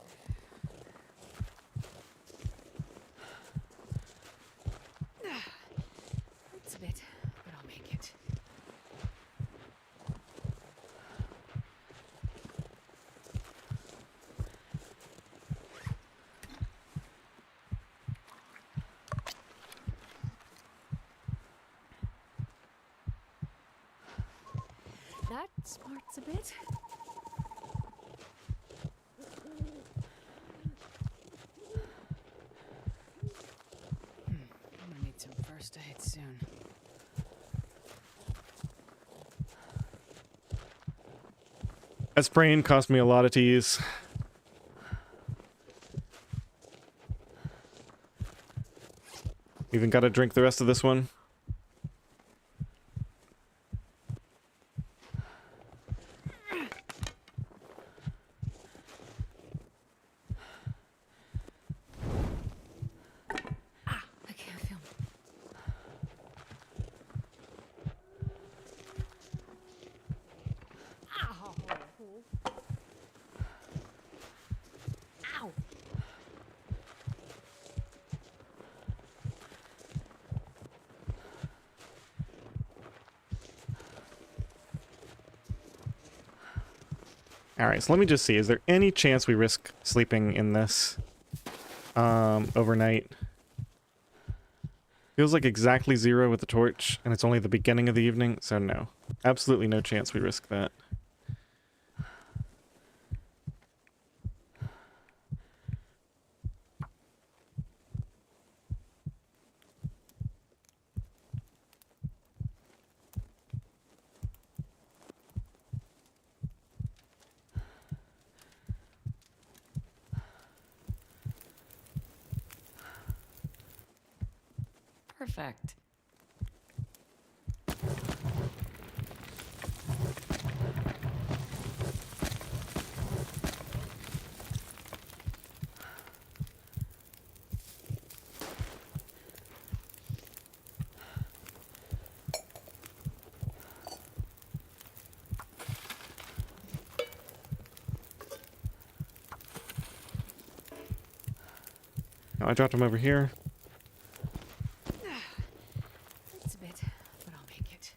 Hurts a bit, but I'll make it. That smarts a bit. I'm gonna need some first aid soon. That sprain cost me a lot of teas. Even gotta drink the rest of this one. I can't feel. Ow! Ow! Alright, so let me just see. Is there any chance we risk sleeping in this overnight? Feels like exactly 0 with the torch, and it's only the beginning of the evening, so no. Absolutely no chance we risk that. Perfect. No, I dropped him over here. Hurts a bit, but I'll make it.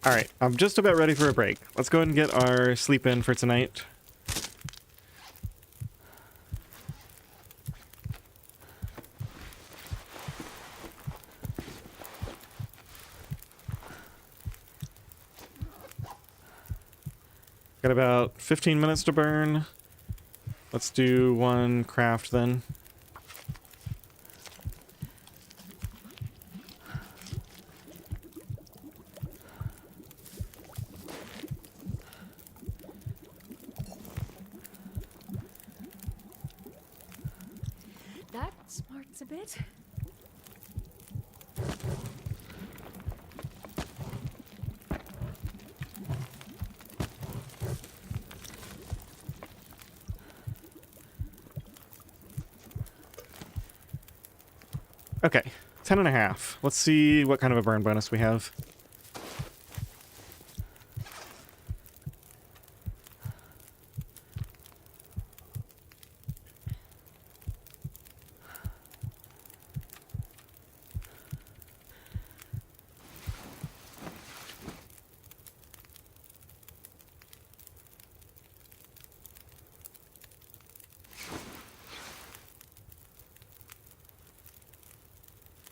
Alright, I'm just about ready for a break. Let's go ahead and get our sleep in for tonight. Got about 15 minutes to burn. Let's do one craft then. That smarts a bit. Okay, 10 and a half. Let's see what kind of a burn bonus we have.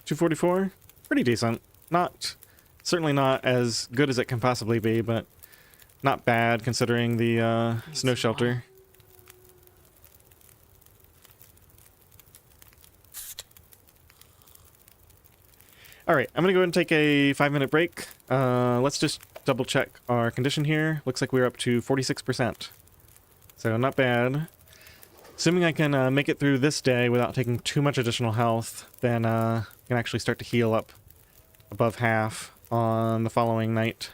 $244? Pretty decent. Certainly not as good as it can possibly be, but not bad considering the snow shelter. Alright, I'm gonna go ahead and take a 5-minute break. Let's just double check our condition here. Looks like we're up to 46%. So not bad. Assuming I can make it through this day without taking too much additional health, then I can actually start to heal up above half on the following night.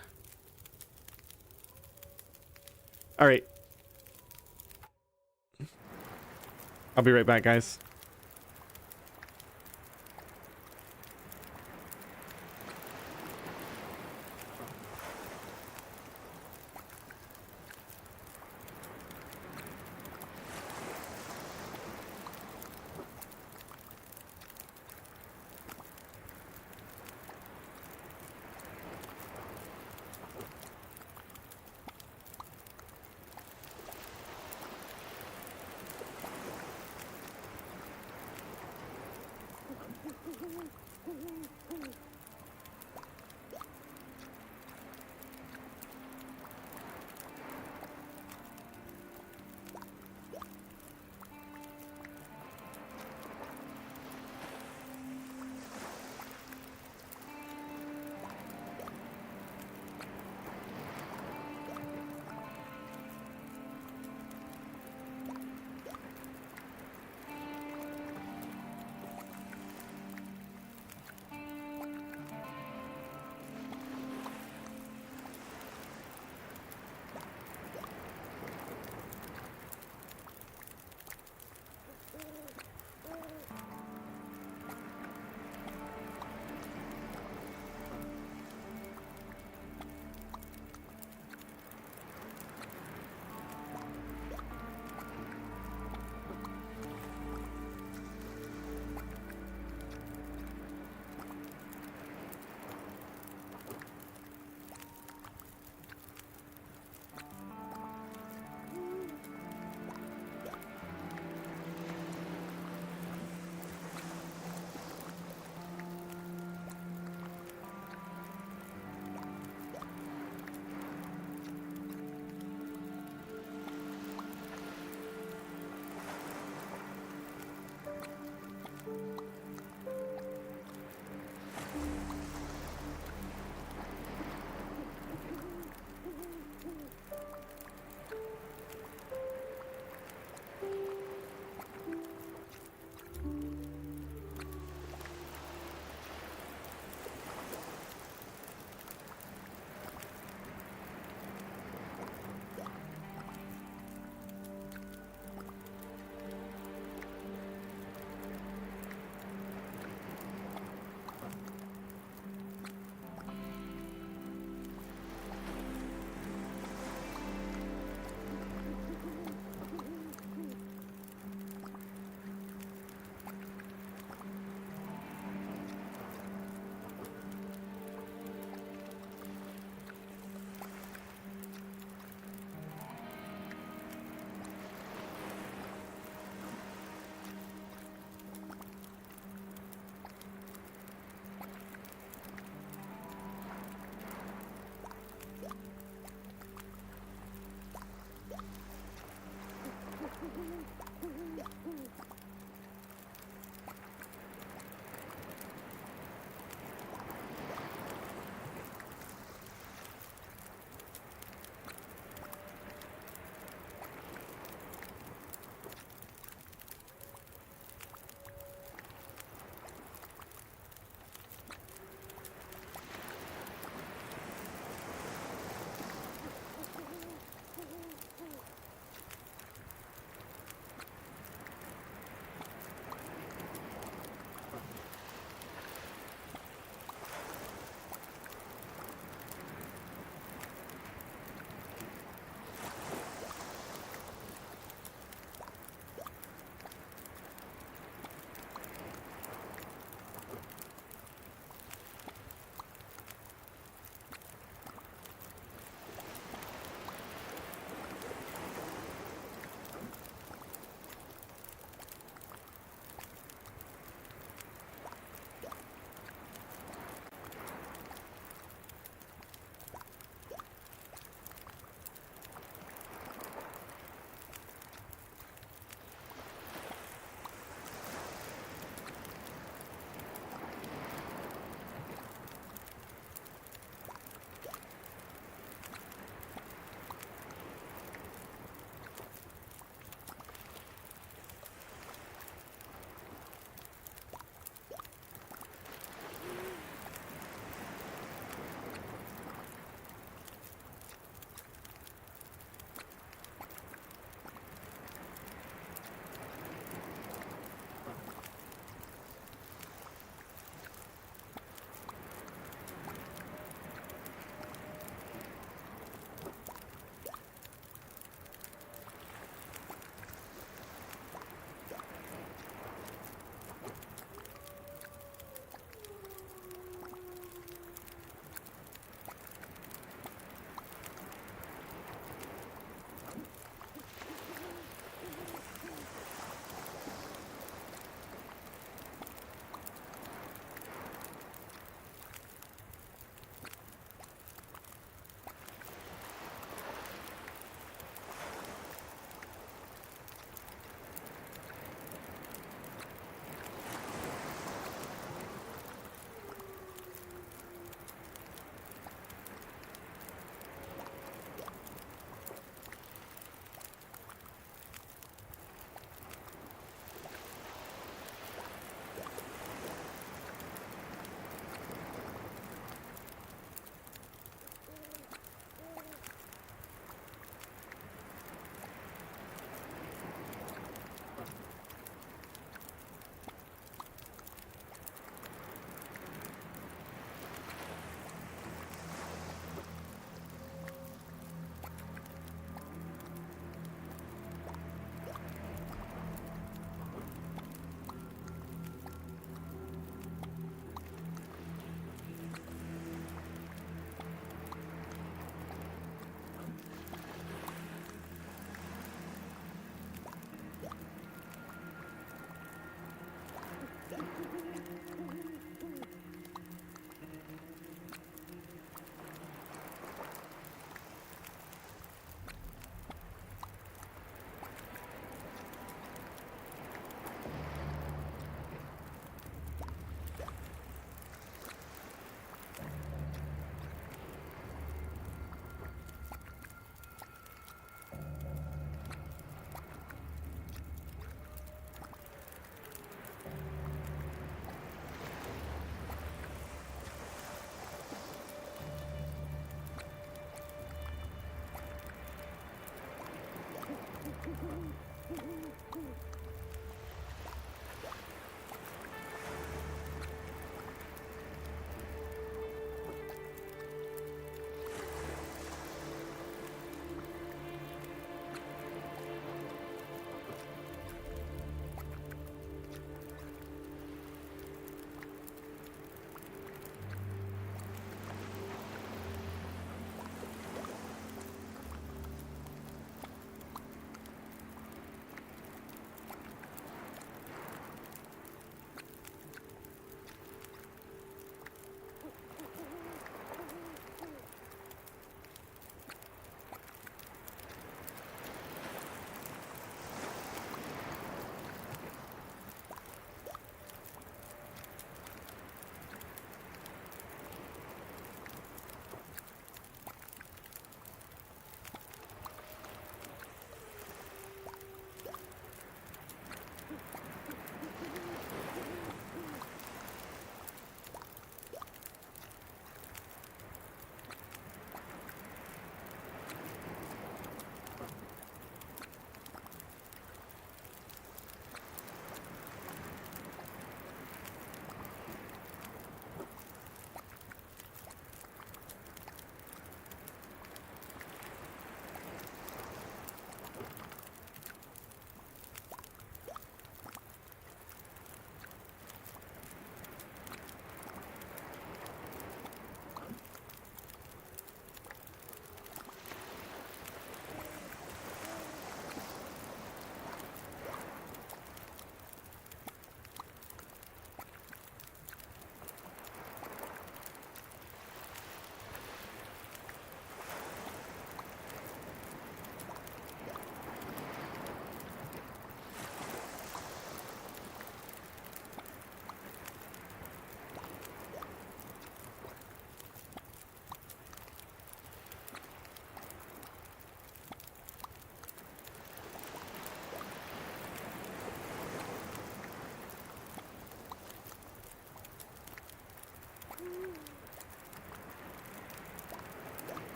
Alright. I'll be right back, guys.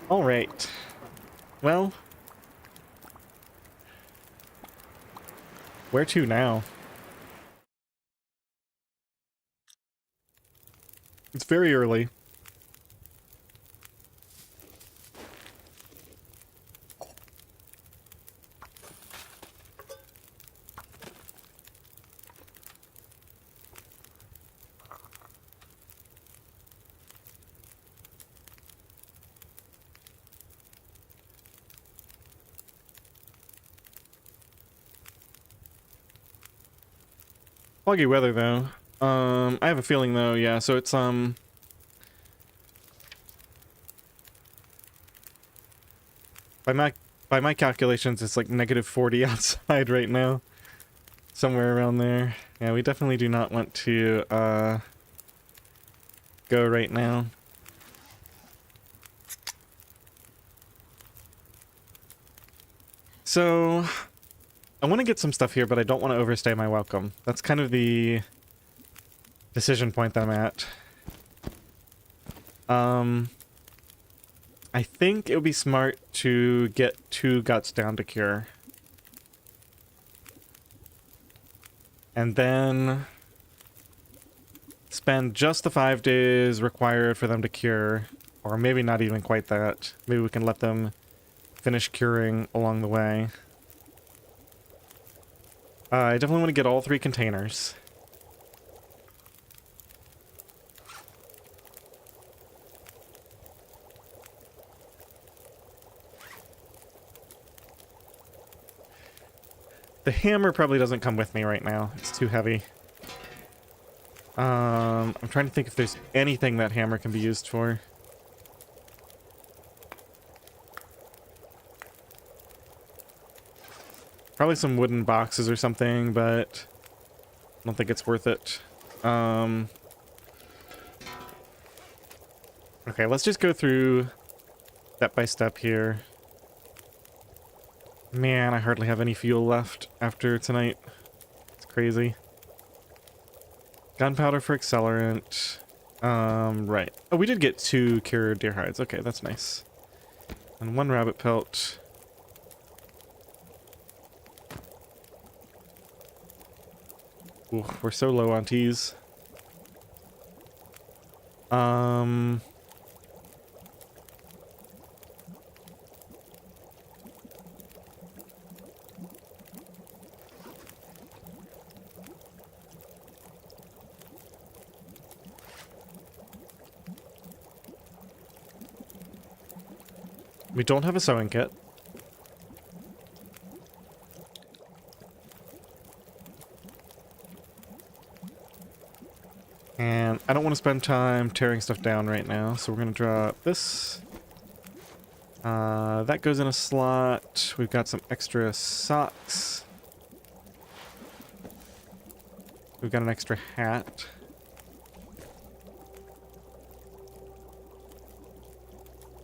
All right. Well, where to now? It's very early. Foggy weather though. I have a feeling though, yeah, so it's by my calculations it's like -40 outside right now. Somewhere around there. Yeah, we definitely do not want to go right now. So I want to get some stuff here, but I don't want to overstay my welcome. That's kind of the decision point that I'm at. I think it would be smart to get 2 guts down to cure. And then spend just the 5 days required for them to cure. Or maybe not even quite that. Maybe we can let them finish curing along the way. I definitely want to get all 3 containers. The hammer probably doesn't come with me right now. It's too heavy. I'm trying to think if there's anything that hammer can be used for. Probably some wooden boxes or something, but I don't think it's worth it. Okay, let's just go through step by step here. Man, I hardly have any fuel left after tonight. It's crazy. Gunpowder for accelerant. Right. Oh, we did get 2 cured deer hides. Okay, that's nice. And 1 rabbit pelt. Ooh, we're so low on teas. We don't have a sewing kit. And I don't want to spend time tearing stuff down right now, so we're going to drop this. That goes in a slot. We've got some extra socks. We've got an extra hat.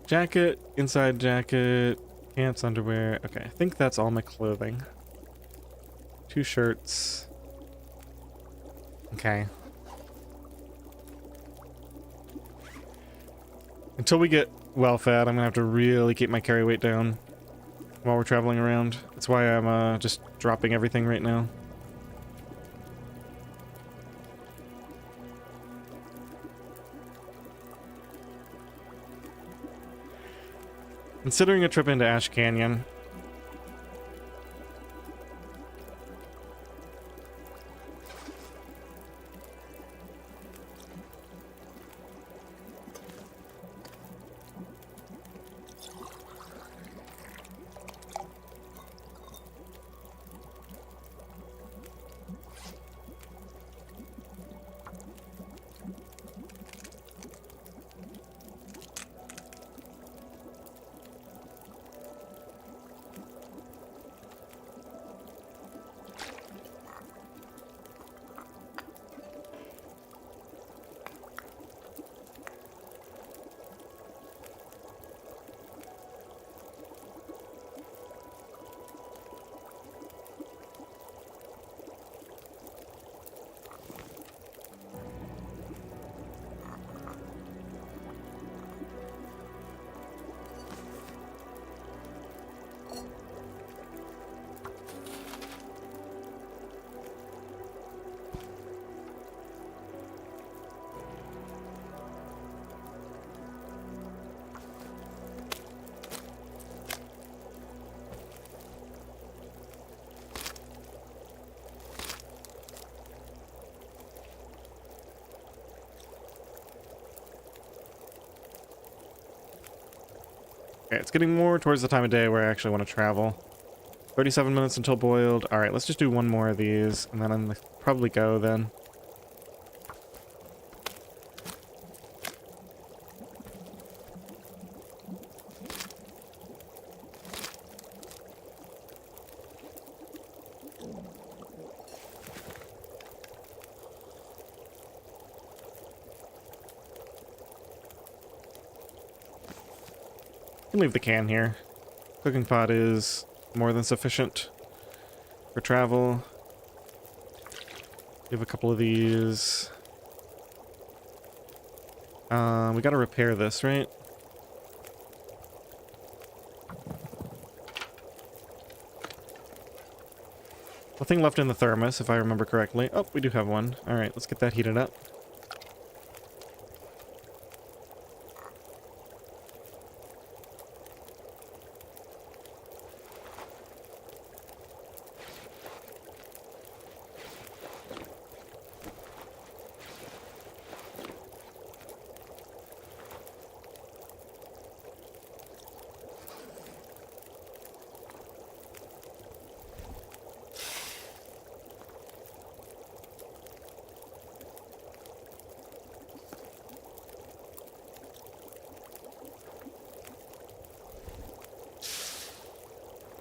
Jacket, inside jacket, pants, underwear. Okay, I think that's all my clothing. 2 shirts. Okay. Until we get well fed, I'm gonna have to really keep my carry weight down while we're traveling around. That's why I'm just dropping everything right now. Considering a trip into Ash Canyon. Okay, it's getting more towards the time of day where I actually want to travel. 37 minutes until boiled. Alright, let's just do one more of these, and then I'm gonna probably go then. Can leave the can here. Cooking pot is more than sufficient for travel. We have a couple of these. We gotta repair this, right? Nothing left in the thermos, if I remember correctly. Oh, we do have one. Alright, let's get that heated up.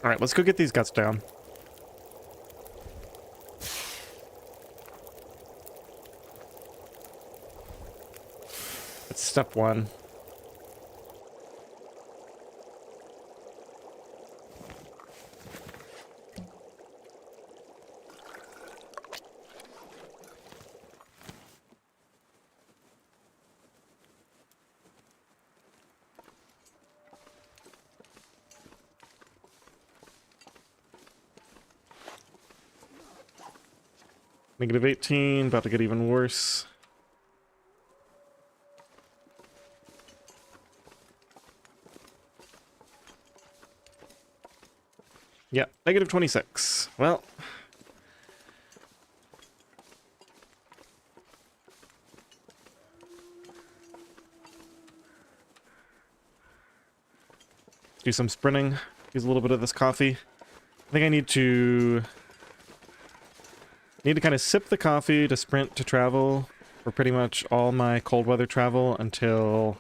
Alright, let's go get these guts down. That's step one. Negative 18, about to get even worse. Yeah, negative 26. Well. Do some sprinting. Use a little bit of this coffee. I think I need to kind of sip the coffee to sprint to travel for pretty much all my cold weather travel until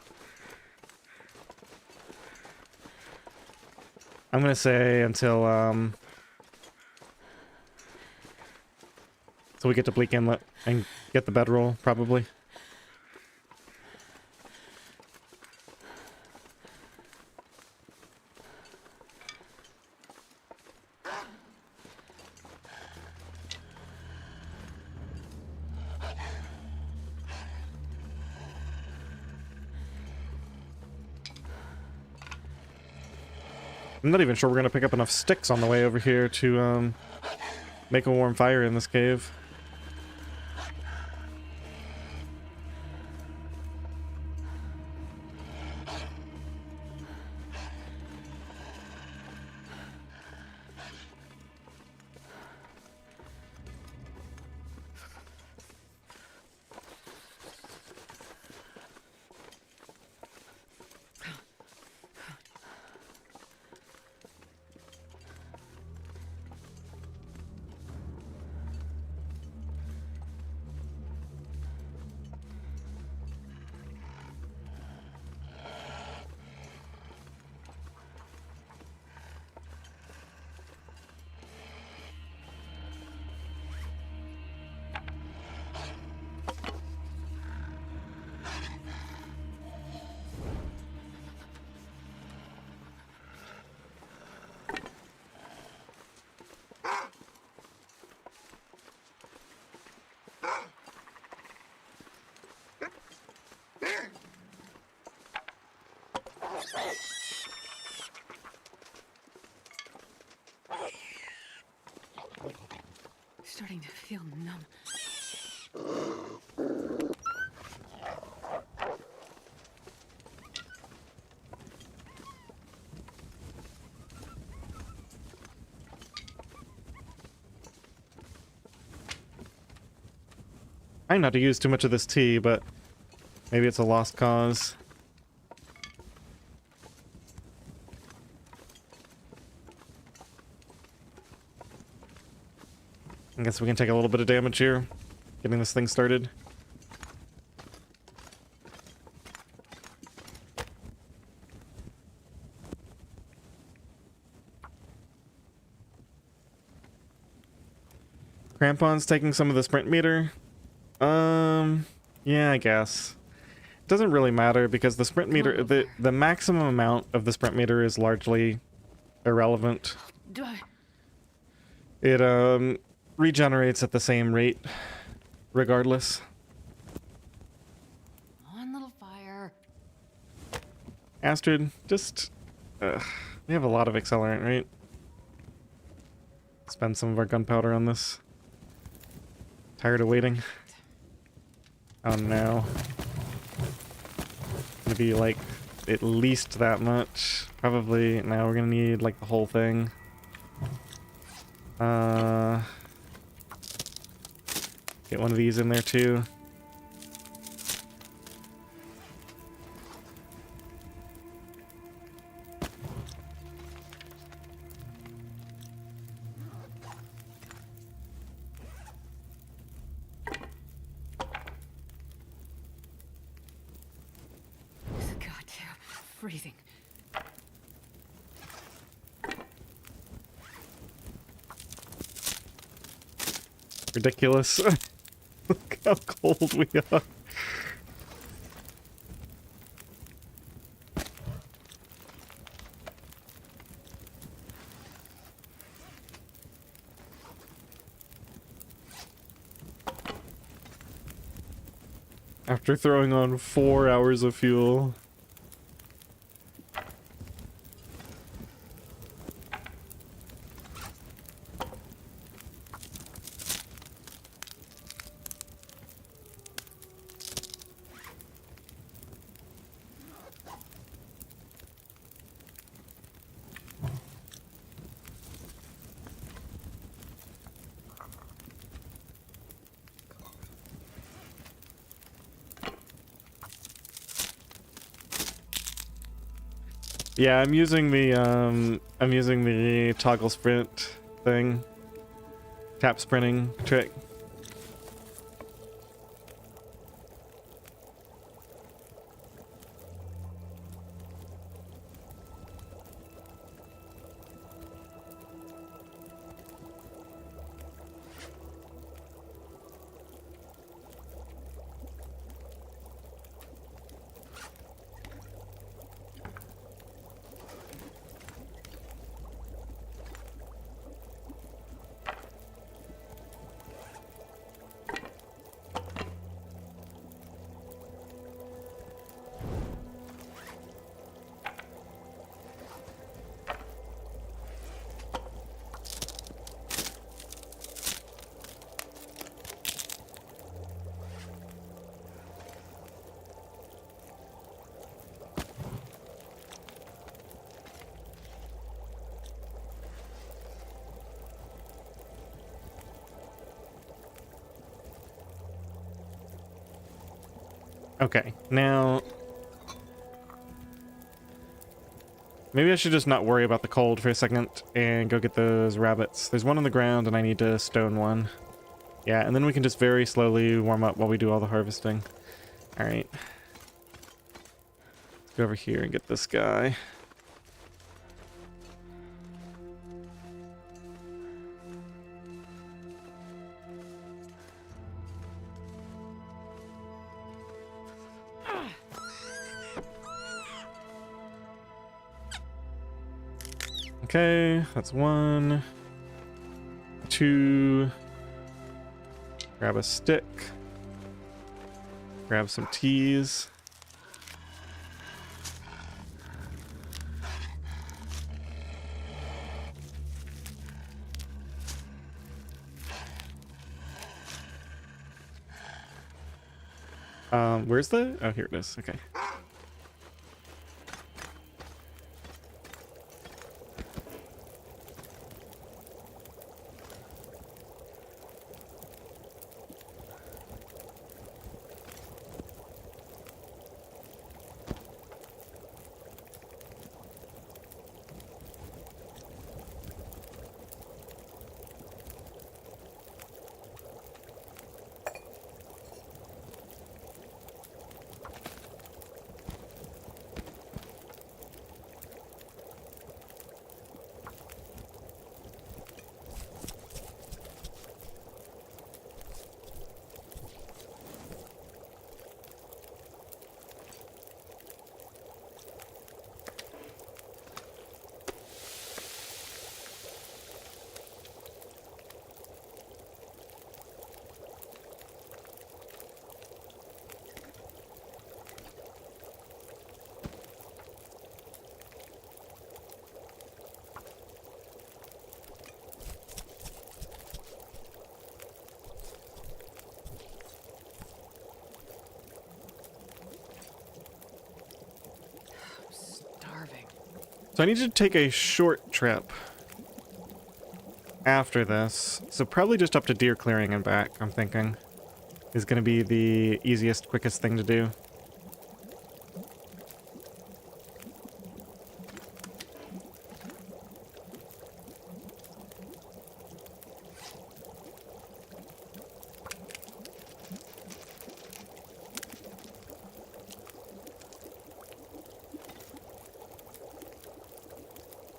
I'm gonna say until we get to Bleak Inlet and get the bedroll, probably. I'm not even sure we're gonna pick up enough sticks on the way over here to make a warm fire in this cave. Starting to feel numb. Trying not to use too much of this tea, but maybe it's a lost cause. I guess we can take a little bit of damage here, getting this thing started. Crampon's taking some of the sprint meter. Yeah, I guess. It doesn't really matter because the sprint meter, the maximum amount of the sprint meter is largely irrelevant. It regenerates at the same rate regardless. On, little fire. Astrid, just we have a lot of accelerant, right? Spend some of our gunpowder on this. Tired of waiting. Oh no. Gonna be like at least that much. Probably now we're gonna need like the whole thing. Get one of these in there too. Goddamn freezing. Ridiculous. Look how cold we are. After throwing on 4 hours of fuel. Yeah, I'm using the toggle sprint thing. Tap sprinting trick. Okay, now maybe I should just not worry about the cold for a second and go get those rabbits. There's one on the ground and I need to stone one. Yeah, and then we can just very slowly warm up while we do all the harvesting. All right. Let's go over here and get this guy. Okay, that's 1, 2. Grab a stick. Grab some teas. Where's the? Oh, here it is. Okay. So I need to take a short trip after this. So probably just up to deer clearing and back, I'm thinking, is going to be the easiest, quickest thing to do.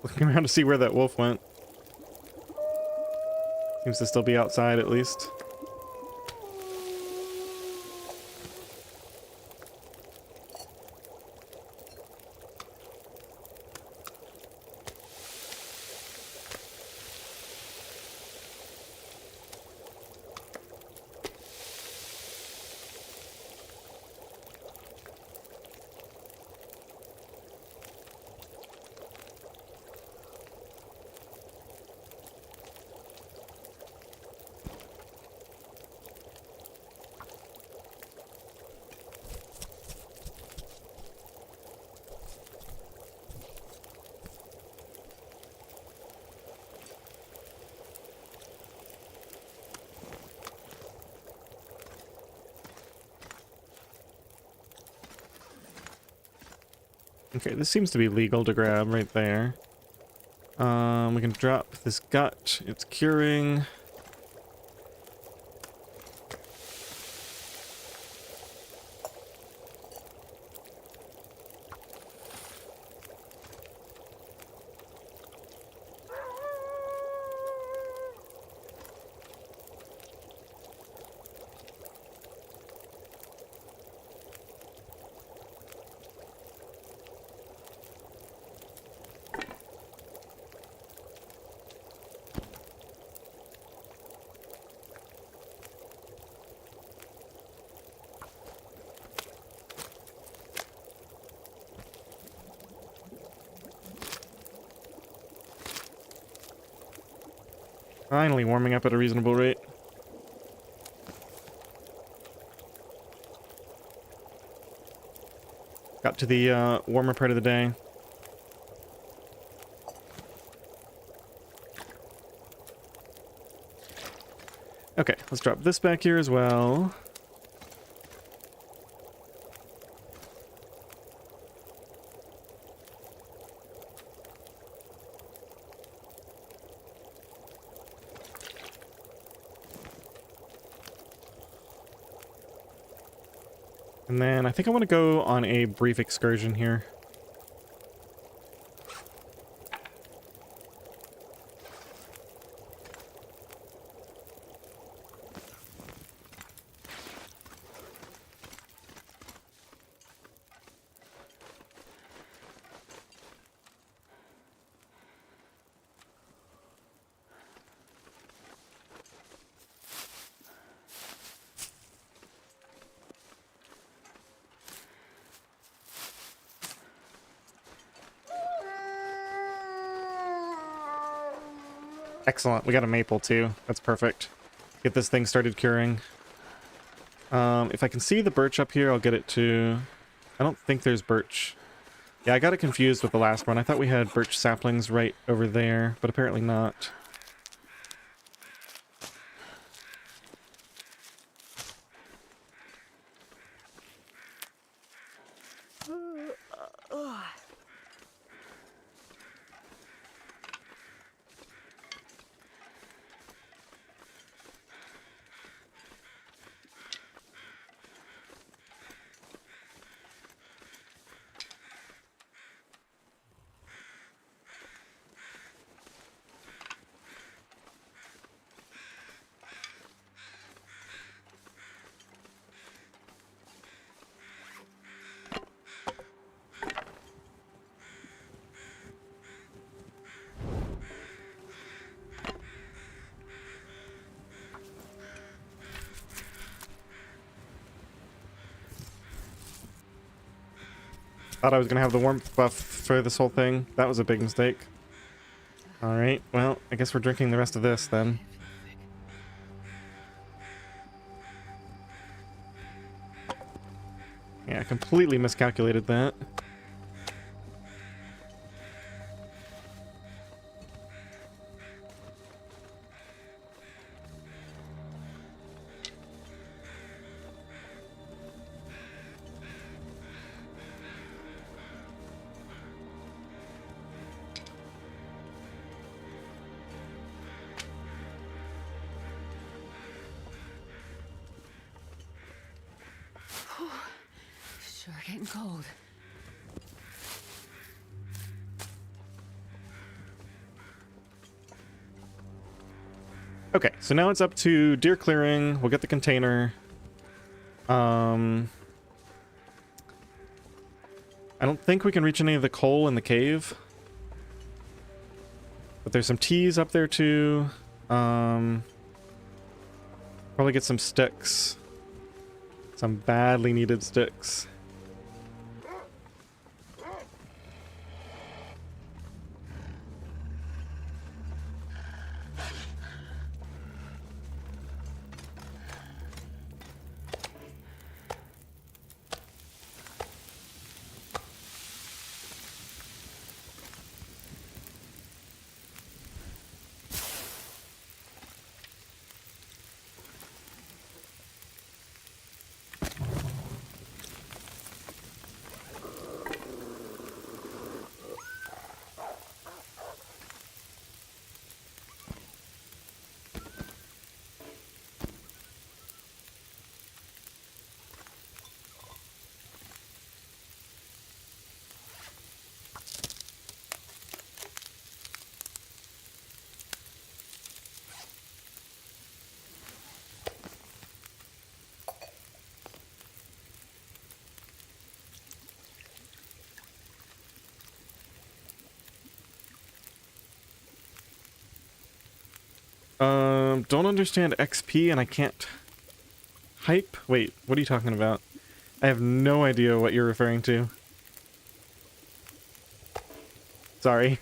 Looking around to see where that wolf went. Seems to still be outside, at least. Okay, this seems to be legal to grab right there. We can drop this gut. It's curing. Finally warming up at a reasonable rate. Got to the warmer part of the day. Okay, let's drop this back here as well. And then I think I want to go on a brief excursion here. Excellent. We got a maple too. That's perfect. Get this thing started curing. If I can see the birch up here, I'll get it to... I don't think there's birch. Yeah, I got it confused with the last one. I thought we had birch saplings right over there, but apparently not. Thought I was going to have the warmth buff for this whole thing. That was a big mistake. Alright, well, I guess we're drinking the rest of this then. Yeah, I completely miscalculated that. Sure getting cold. Okay, so now it's up to deer clearing. We'll get the container. I don't think we can reach any of the coal in the cave. But there's some teas up there too. Probably get some sticks. Some badly needed sticks. Don't understand XP and I can't hype? Wait, what are you talking about? I have no idea what you're referring to. Sorry.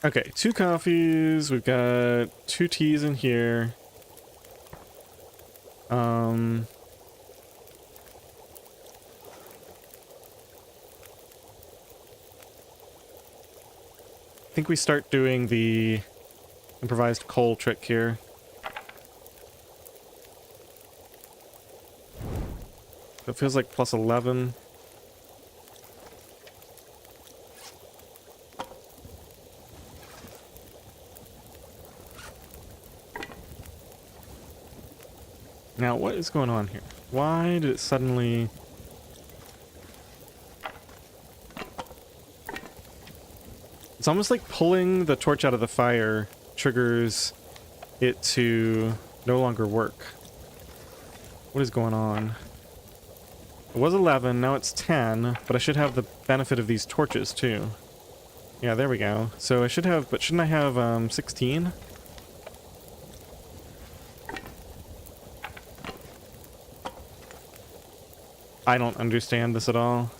Okay, 2 coffees. We've got 2 teas in here. I think we start doing the improvised coal trick here. It feels like plus 11. Now, what is going on here? Why did it suddenly... It's almost like pulling the torch out of the fire triggers it to no longer work. What is going on? It was 11, now it's 10, but I should have the benefit of these torches too. Yeah, there we go. So I should have, but shouldn't I have 16? I don't understand this at all.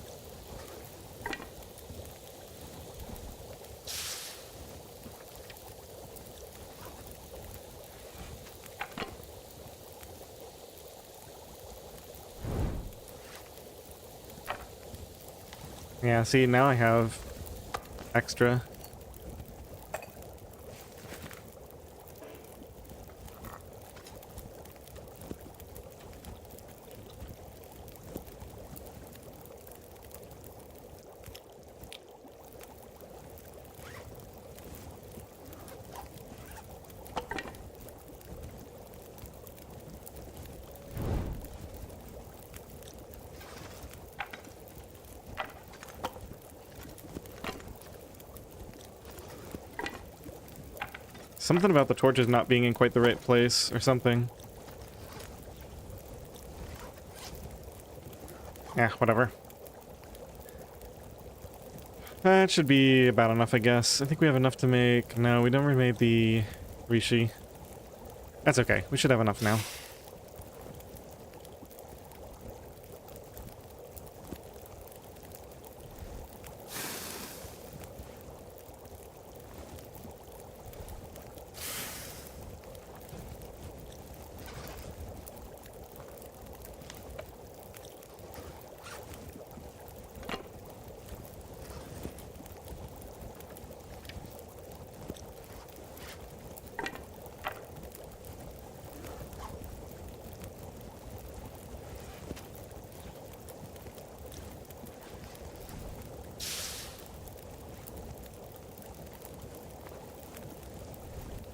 Yeah, see, now I have extra. Something about the torches not being in quite the right place or something. Yeah, whatever. That should be about enough, I guess. I think we have enough to make... No, we never made the Rishi. That's okay. We should have enough now.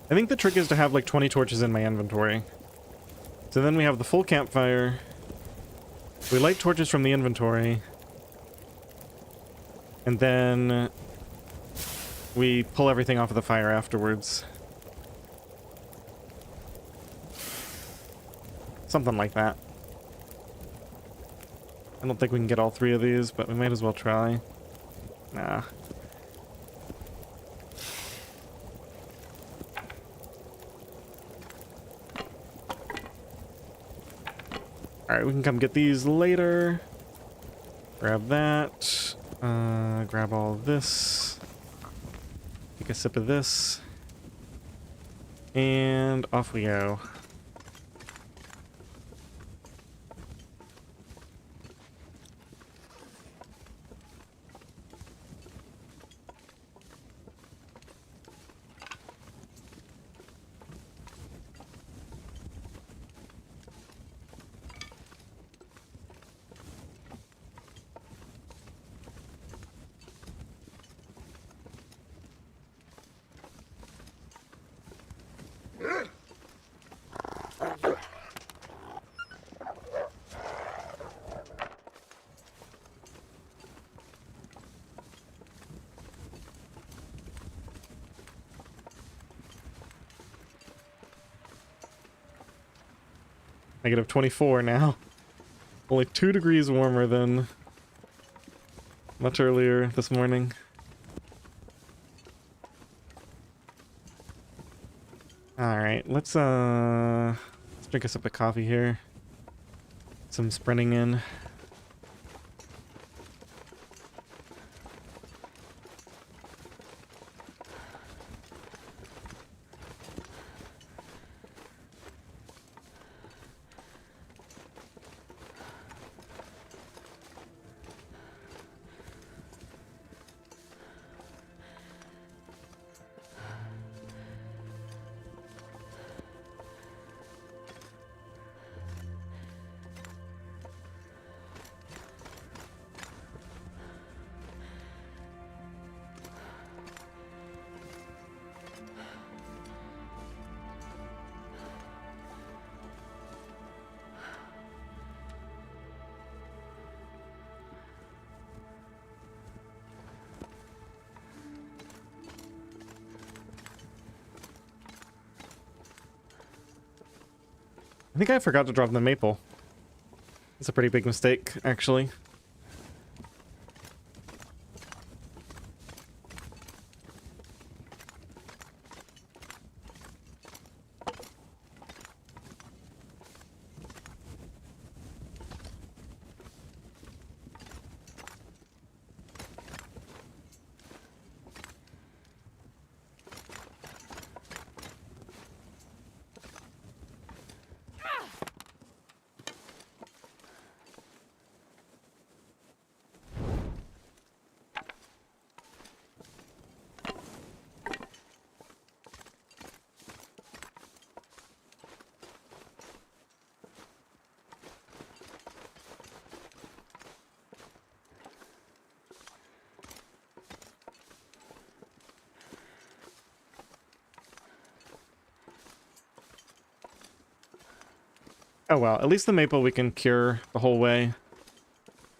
I think the trick is to have like 20 torches in my inventory. So then we have the full campfire. We light torches from the inventory. And then we pull everything off of the fire afterwards. Something like that. I don't think we can get all 3 of these, but we might as well try. Nah. Alright, we can come get these later. Grab that. Grab all of this. Take a sip of this. And off we go. Negative 24 now. Only 2 degrees warmer than much earlier this morning. Alright, let's drink a sip of coffee here. Some sprinting in. I think I forgot to drop the maple. It's a pretty big mistake, actually. Oh well, at least the maple we can cure the whole way.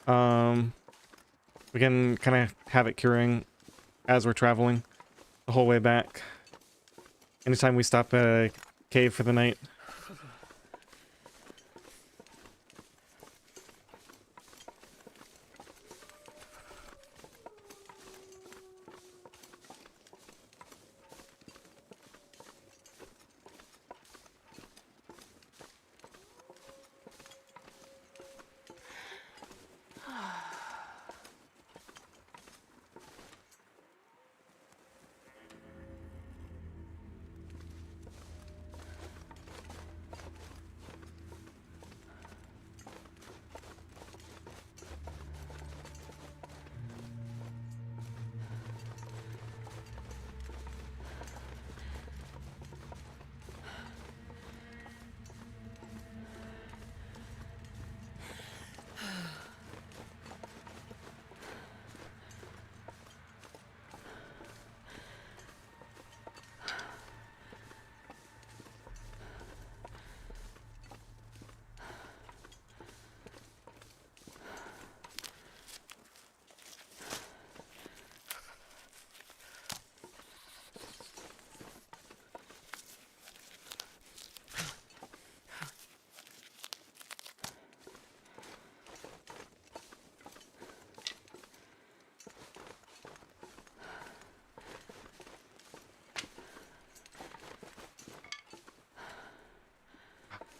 We can kind of have it curing as we're traveling the whole way back. Anytime we stop at a cave for the night.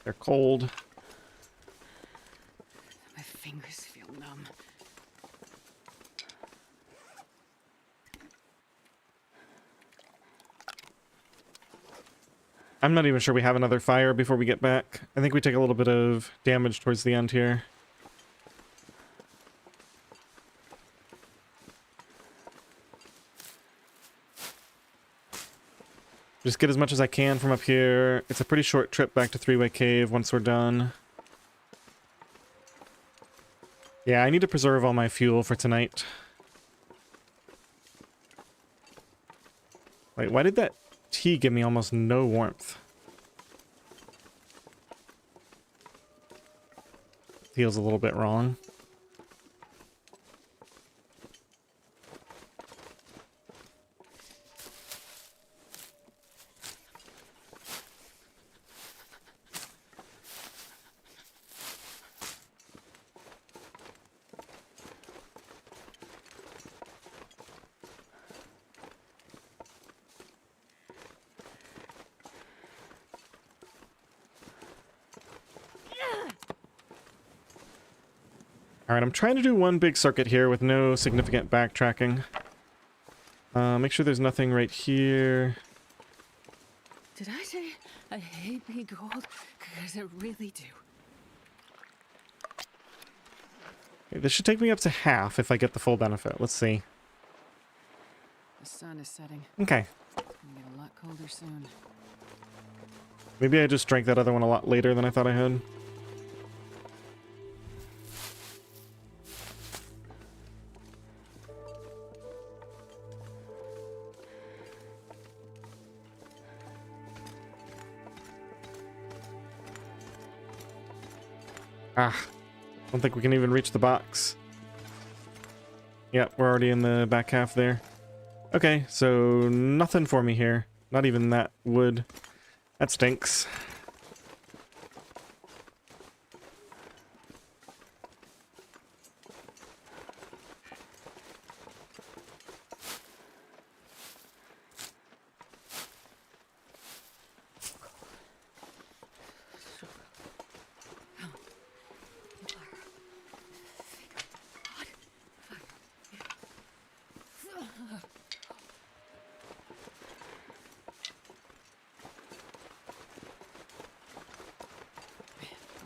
They're cold. My fingers feel numb. I'm not even sure we have another fire before we get back. I think we take a little bit of damage towards the end here. Just get as much as I can from up here. It's a pretty short trip back to Three-Way Cave once we're done. Yeah, I need to preserve all my fuel for tonight. Wait, why did that tea give me almost no warmth? Feels a little bit wrong. Alright, I'm trying to do one big circuit here with no significant backtracking. Make sure there's nothing right here. Did I say I hate being cold? Because I really do. Okay, this should take me up to half if I get the full benefit. Let's see. The sun is setting. Okay. It's gonna get a lot colder soon. Maybe I just drank that other one a lot later than I thought I had. Ah, don't think we can even reach the box. Yep, we're already in the back half there. Okay, so nothing for me here. Not even that wood. That stinks.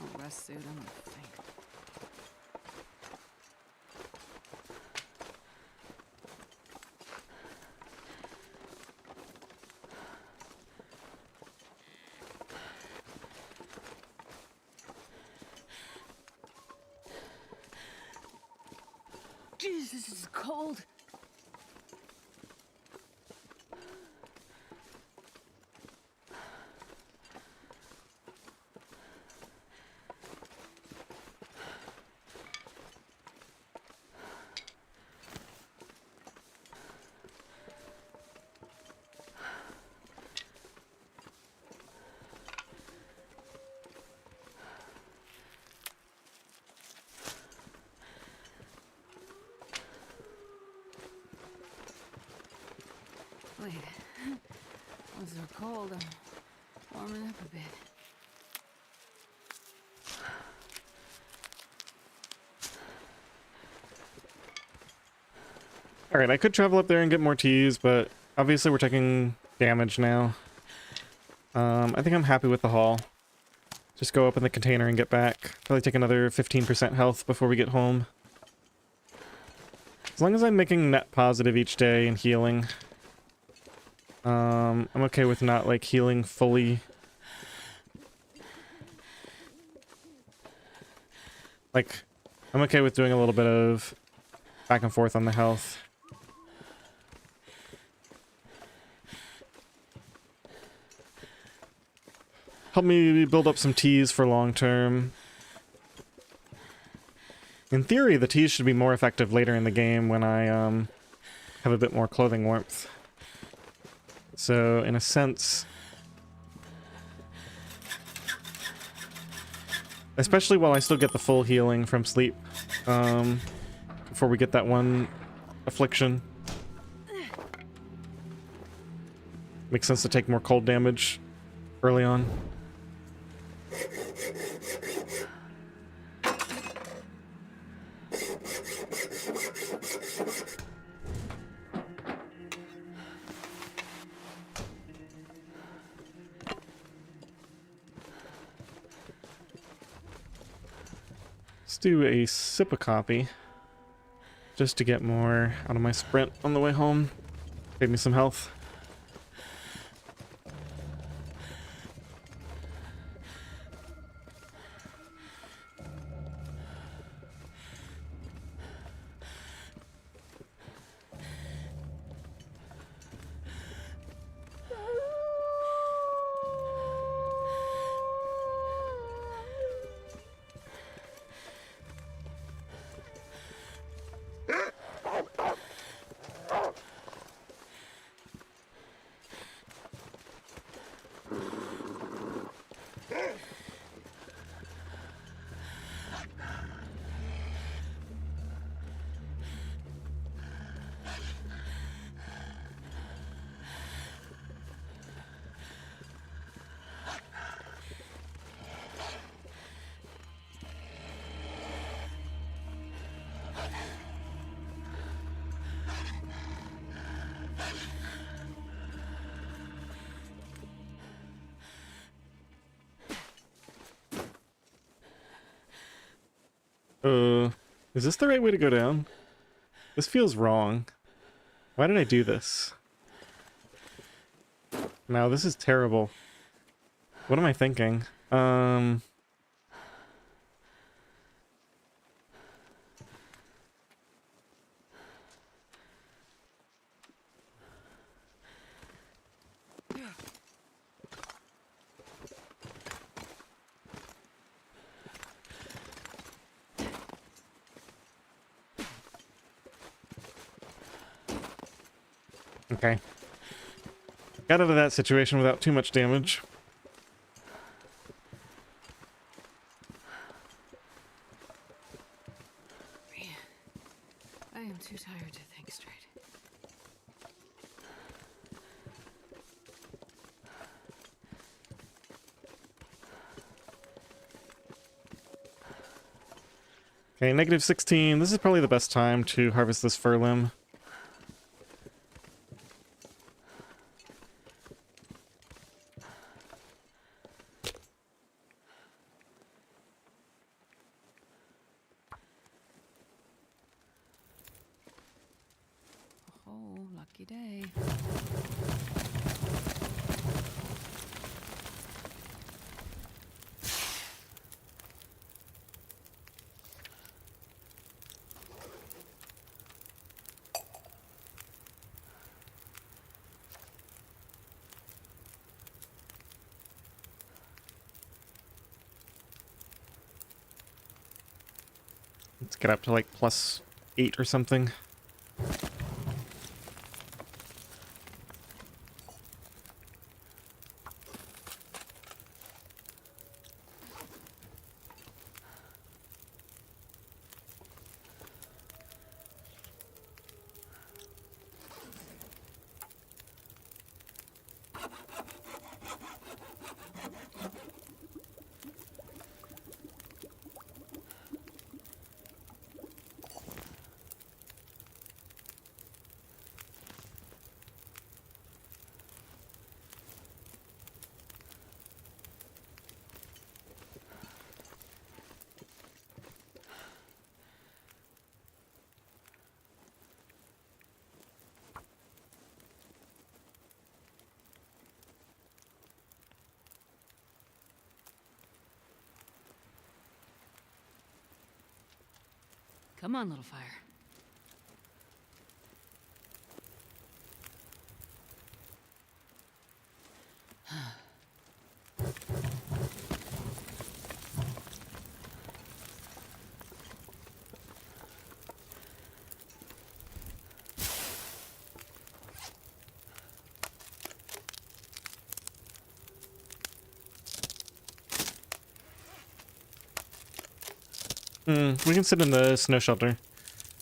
Oh, rest suit, I'm gonna faint. Jesus, this is cold. Wait. Once they're cold, I'm warming up a bit. Alright, I could travel up there and get more teas, but obviously we're taking damage now. I think I'm happy with the haul. Just go open the container and get back. Probably take another 15% health before we get home. As long as I'm making net positive each day and healing. I'm okay with not, like, healing fully. Like, I'm okay with doing a little bit of back and forth on the health. Help me build up some teas for long term. In theory, the teas should be more effective later in the game when I have a bit more clothing warmth. So, in a sense, especially while I still get the full healing from sleep, before we get that one affliction, makes sense to take more cold damage early on. Let's do a sip of copy, just to get more out of my sprint on the way home. Save me some health. Is this the right way to go down? This feels wrong. Why did I do this? No, this is terrible. What am I thinking? Okay. Got out of that situation without too much damage. Man, I am too tired to think straight. Okay, negative 16. This is probably the best time to harvest this fur limb. Oh, lucky day. Let's get up to like +8 or something. Come on, little fire. We can sit in the snow shelter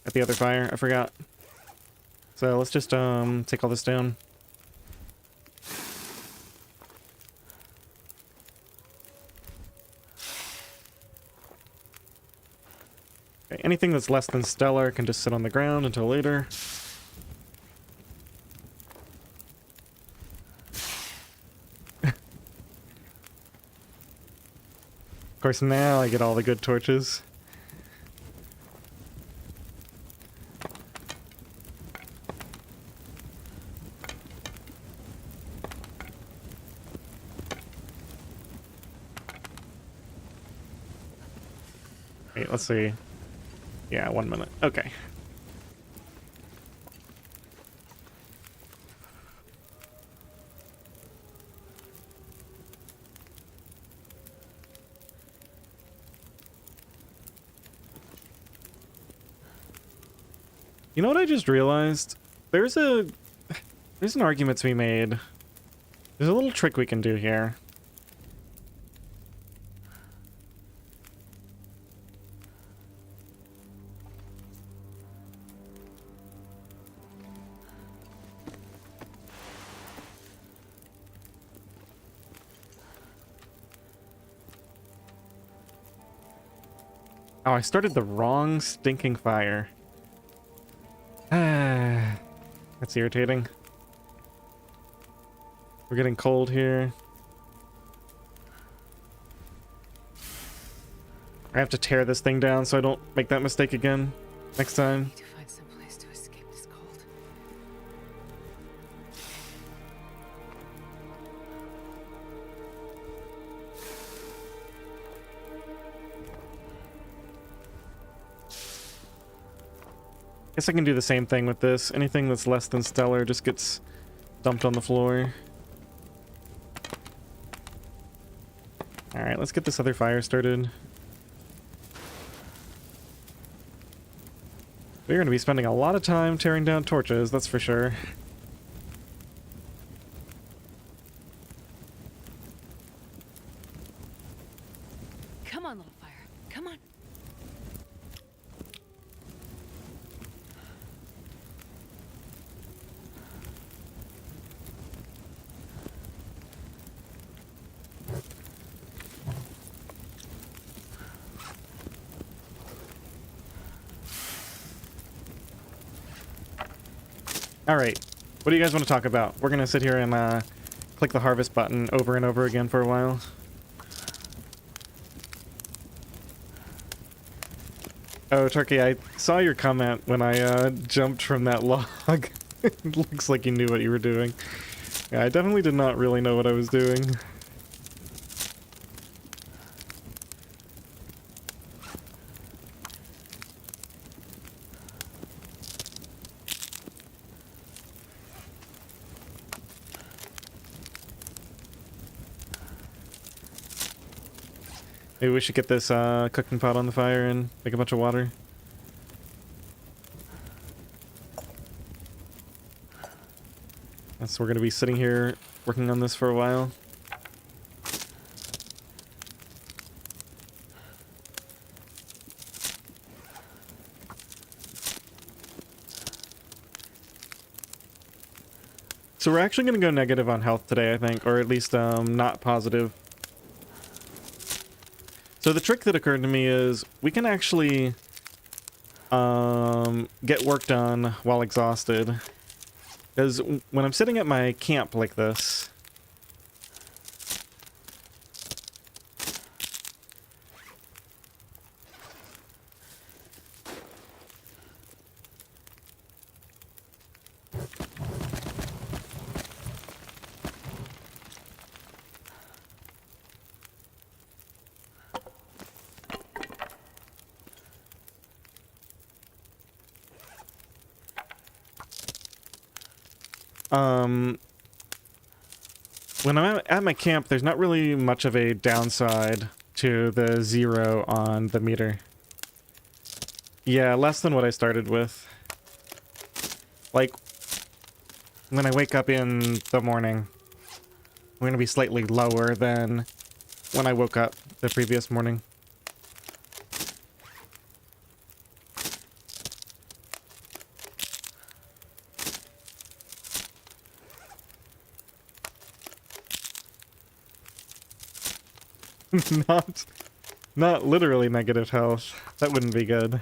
at the other fire. I forgot. So let's just take all this down. Okay, anything that's less than stellar can just sit on the ground until later. Of course, now I get all the good torches. Wait, let's see. Yeah, 1 minute. Okay. You know what I just realized? There's an argument to be made. There's a little trick we can do here. Oh, I started the wrong stinking fire. Ah, that's irritating. We're getting cold here. I have to tear this thing down so I don't make that mistake again next time. Need to find some place to escape this cold. Guess I can do the same thing with this. Anything that's less than stellar just gets dumped on the floor. Alright, let's get this other fire started. We're going to be spending a lot of time tearing down torches, that's for sure. Come on, little fire. Come on. Alright, what do you guys want to talk about? We're going to sit here and click the harvest button over and over again for a while. Oh, Turkey, I saw your comment when I jumped from that log. It looks like you knew what you were doing. Yeah, I definitely did not really know what I was doing. Maybe we should get this cooking pot on the fire and make a bunch of water. So we're going to be sitting here working on this for a while. So we're actually going to go negative on health today, I think, or at least not positive. So the trick that occurred to me is we can actually get work done while exhausted. Because when I'm sitting at my camp like this, when I'm at my camp, there's not really much of a downside to the 0 on the meter. Yeah, less than what I started with. Like, when I wake up in the morning, we're going to be slightly lower than when I woke up the previous morning. Not literally negative health. That wouldn't be good.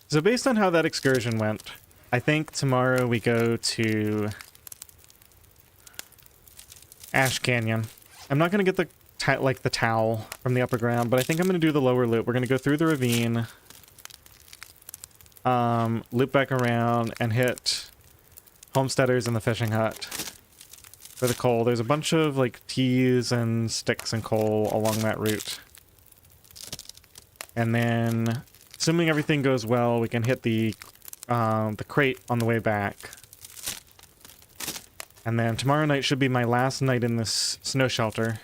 So based on how that excursion went, I think tomorrow we go to Ash Canyon. I'm not going to get the the towel from the upper ground, but I think I'm going to do the lower loop. We're going to go through the ravine, loop back around, and hit Homesteaders and the fishing hut for the coal. There's a bunch of like teas and sticks and coal along that route. And then, assuming everything goes well, we can hit the crate on the way back. And then tomorrow night should be my last night in this snow shelter.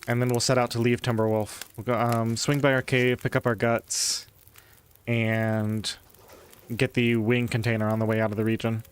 And then we'll set out to leave Timberwolf. We'll go swing by our cave, pick up our guts, and get the wing container on the way out of the region.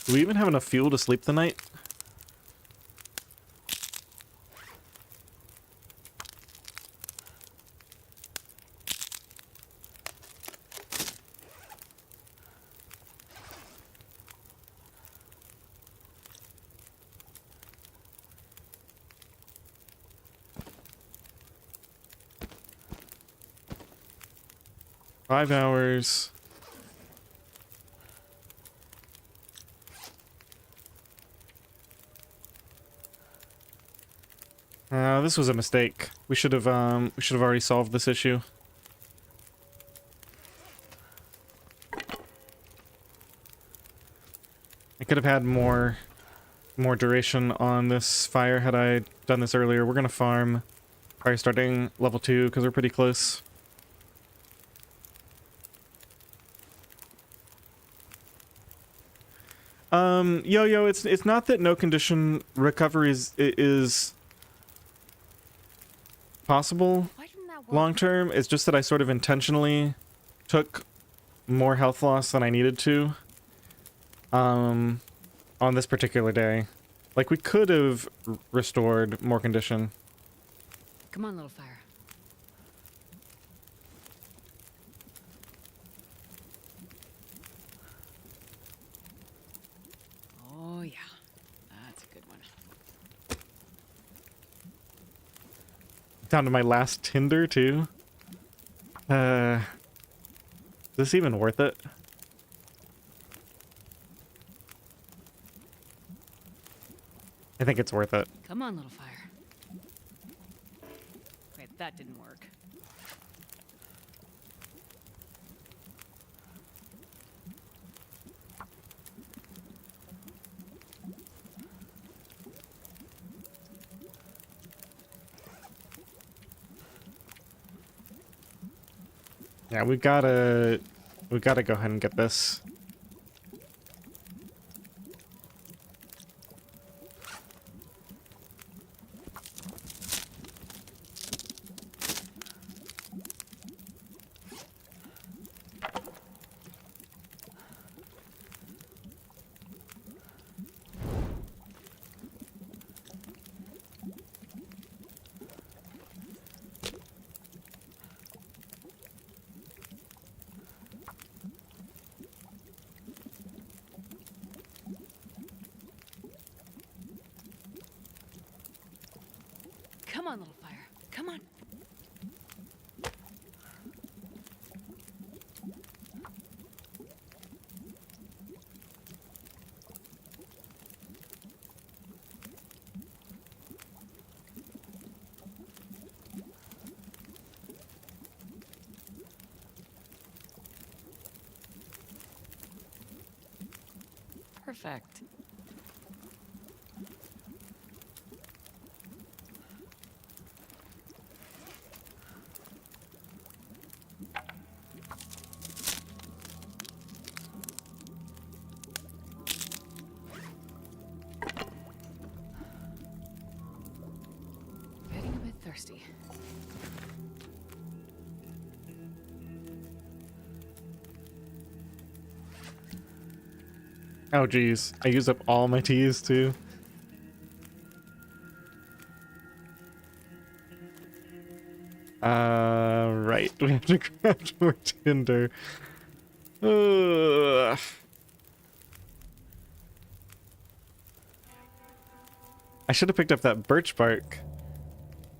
Do we even have enough fuel to sleep the night? Five hours. This was a mistake. We should have already solved this issue. I could have had more duration on this fire had I done this earlier. We're gonna farm fire starting level 2 because we're pretty close. Yo, it's not that no condition recovery is possible long term. It's just that I sort of intentionally took more health loss than I needed to on this particular day. Like, we could have restored more condition. Come on, little fire. Oh, yeah. That's a good one. Down to my last tinder, too. Is this even worth it? I think it's worth it. Come on, little fire. Wait, that didn't work. Yeah, we gotta go ahead and get this. Come on, little fire. Come on. Perfect. Getting a bit thirsty. Oh geez, I used up all my teas too. Right, we have to craft more tinder. Ugh. I should have picked up that birch bark.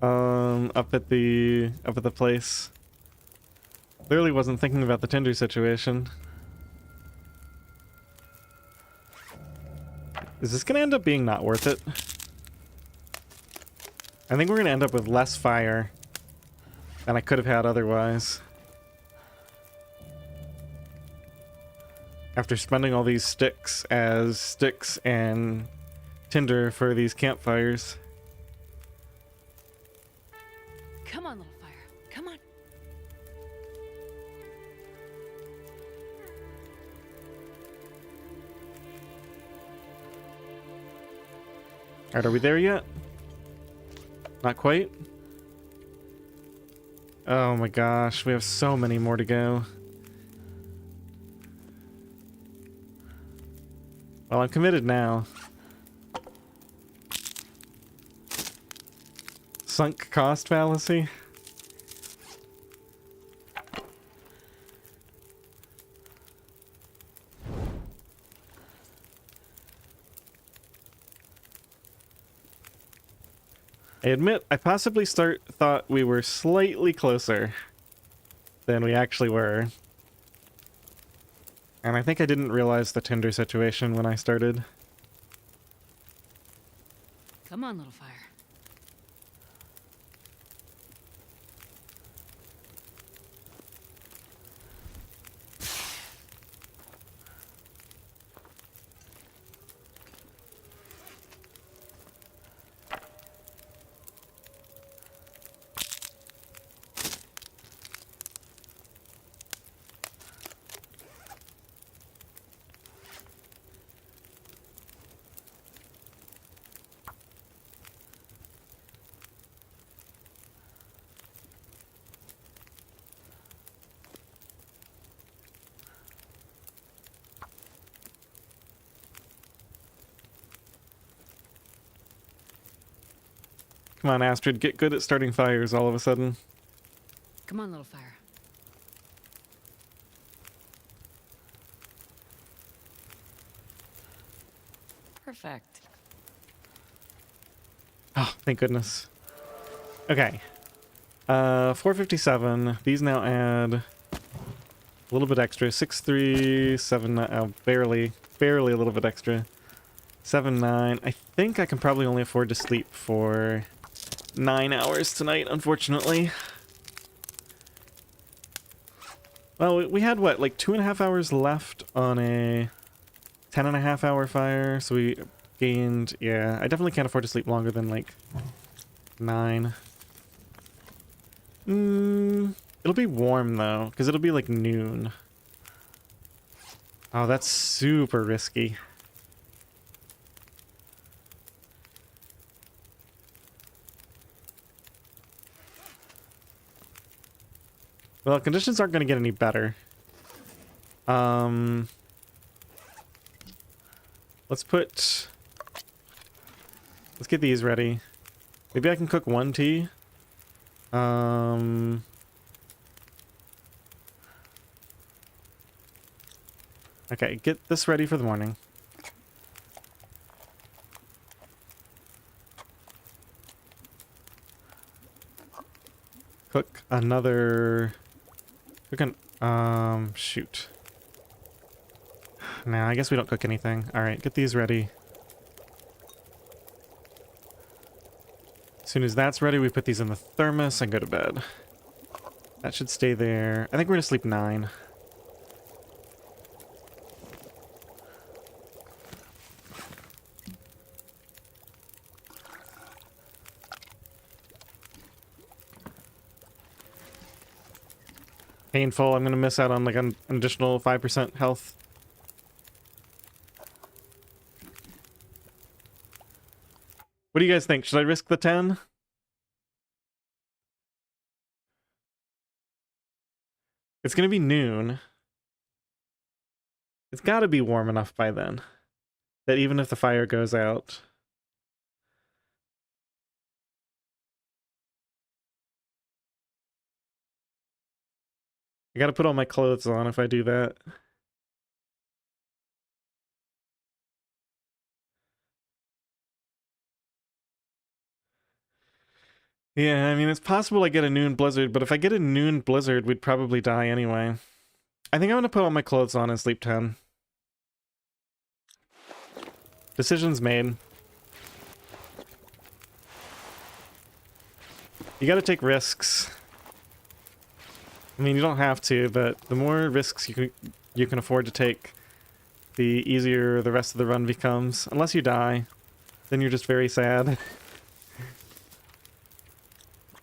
Up at the place. Clearly wasn't thinking about the tinder situation. Is this gonna end up being not worth it? I think we're gonna end up with less fire than I could have had otherwise. After spending all these sticks as sticks and tinder for these campfires. Come on, little fire. Come on. Alright, are we there yet? Not quite? Oh my gosh, we have so many more to go. Well, I'm committed now. Sunk cost fallacy? I admit, I possibly thought we were slightly closer than we actually were. And I think I didn't realize the tinder situation when I started. Come on, little fire. Come on, Astrid, get good at starting fires all of a sudden. Come on, little fire. Perfect. Oh, thank goodness. Okay. 457. These now add a little bit extra. 6, 3, 7, barely a little bit extra. 7, 9. I think I can probably only afford to sleep for 9 hours tonight, unfortunately. Well, we had, what, like 2.5 hours left on a 10.5 hour fire, so we gained, yeah, I definitely can't afford to sleep longer than, like, 9. It'll be warm though, because it'll be like noon. Oh, that's super risky. Well, conditions aren't going to get any better. Let's get these ready. Maybe I can cook one tea. Okay, get this ready for the morning. Cook another... shoot. Nah, I guess we don't cook anything. Alright, get these ready. As soon as that's ready, we put these in the thermos and go to bed. That should stay there. I think we're gonna sleep 9. Painful. I'm gonna miss out on like an additional 5% health. What do you guys think? Should I risk the 10? It's gonna be noon. It's gotta be warm enough by then that even if the fire goes out... I gotta put all my clothes on if I do that. Yeah, I mean, it's possible I get a noon blizzard, but if I get a noon blizzard, we'd probably die anyway. I think I'm gonna put all my clothes on and sleep 10. Decision's made. You gotta take risks. I mean, you don't have to, but the more risks you can afford to take, the easier the rest of the run becomes. Unless you die, then you're just very sad.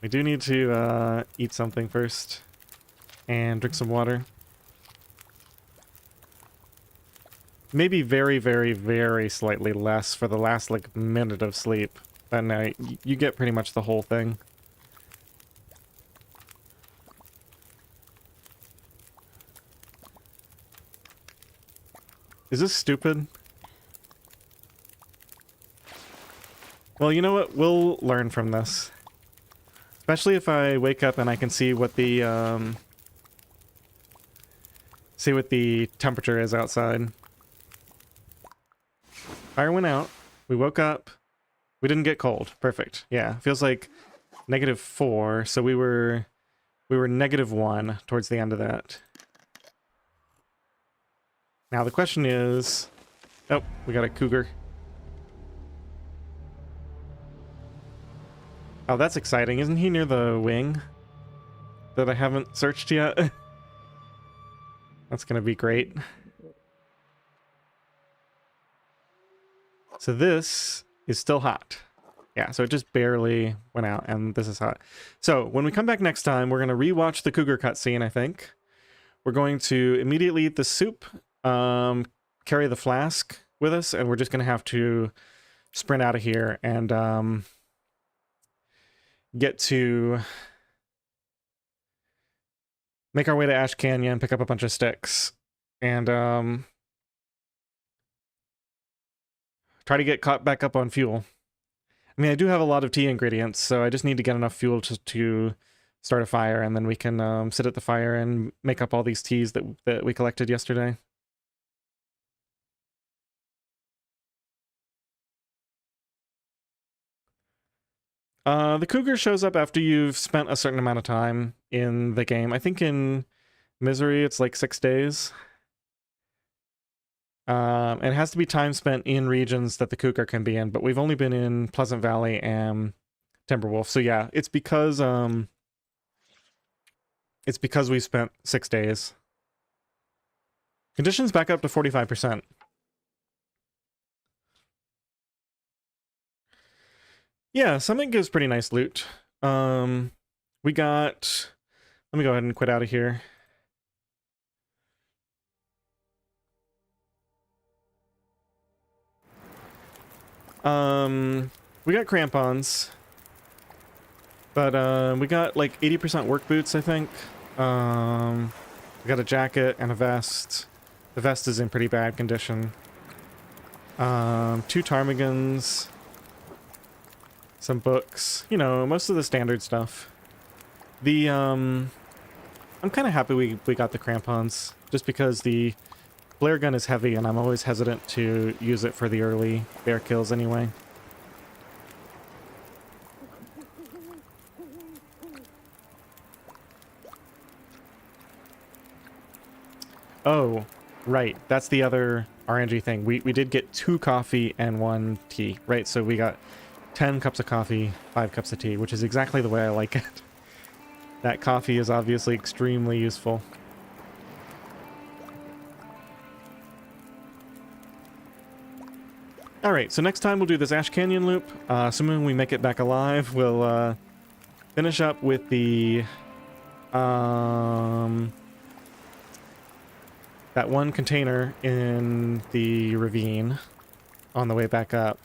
We do need to eat something first and drink some water. Maybe very, very, very slightly less for the last like minute of sleep. But no, you get pretty much the whole thing. Is this stupid? Well, you know what? We'll learn from this. Especially if I wake up and I can see what the temperature is outside. Fire went out. We woke up. We didn't get cold. Perfect. Yeah, feels like -4, so we were -1 towards the end of that. Now the question is... Oh, we got a cougar. Oh, that's exciting. Isn't he near the wing that I haven't searched yet? That's gonna be great. So this is still hot. Yeah, so it just barely went out, and this is hot. So when we come back next time, we're gonna rewatch the cougar cutscene, I think. We're going to immediately eat the soup, carry the flask with us, and we're just gonna have to sprint out of here and get to make our way to Ash Canyon, pick up a bunch of sticks, and try to get caught back up on fuel. I mean, I do have a lot of tea ingredients, so I just need to get enough fuel to start a fire, and then we can sit at the fire and make up all these teas that we collected yesterday. The cougar shows up after you've spent a certain amount of time in the game. I think in Misery it's like 6 days. It has to be time spent in regions that the cougar can be in, but we've only been in Pleasant Valley and Timberwolf. So yeah, it's because we spent 6 days. Conditions back up to 45%. Yeah, something gives pretty nice loot. We got Let me go ahead and quit out of here. We got crampons. But we got like 80% work boots, I think. We got a jacket and a vest. The vest is in pretty bad condition. 2 ptarmigans. Some books. You know, most of the standard stuff. I'm kind of happy we got the crampons. Just because the flare gun is heavy and I'm always hesitant to use it for the early bear kills anyway. Oh, right. That's the other RNG thing. We did get 2 coffee and 1 tea, right? So we got 10 cups of coffee, 5 cups of tea, which is exactly the way I like it. That coffee is obviously extremely useful. Alright, so next time we'll do this Ash Canyon loop. Assuming we make it back alive, we'll finish up with the... that one container in the ravine on the way back up.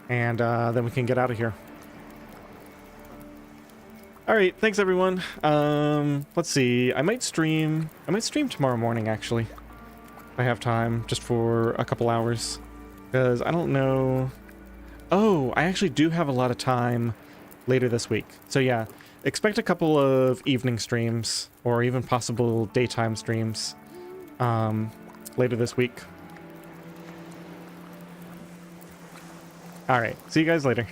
And then we can get out of here. Alright, thanks everyone. Let's see. I might stream tomorrow morning actually. If I have time, just for a couple hours. Because I don't know... Oh, I actually do have a lot of time later this week. So yeah, expect a couple of evening streams, or even possible daytime streams, later this week. Alright, see you guys later.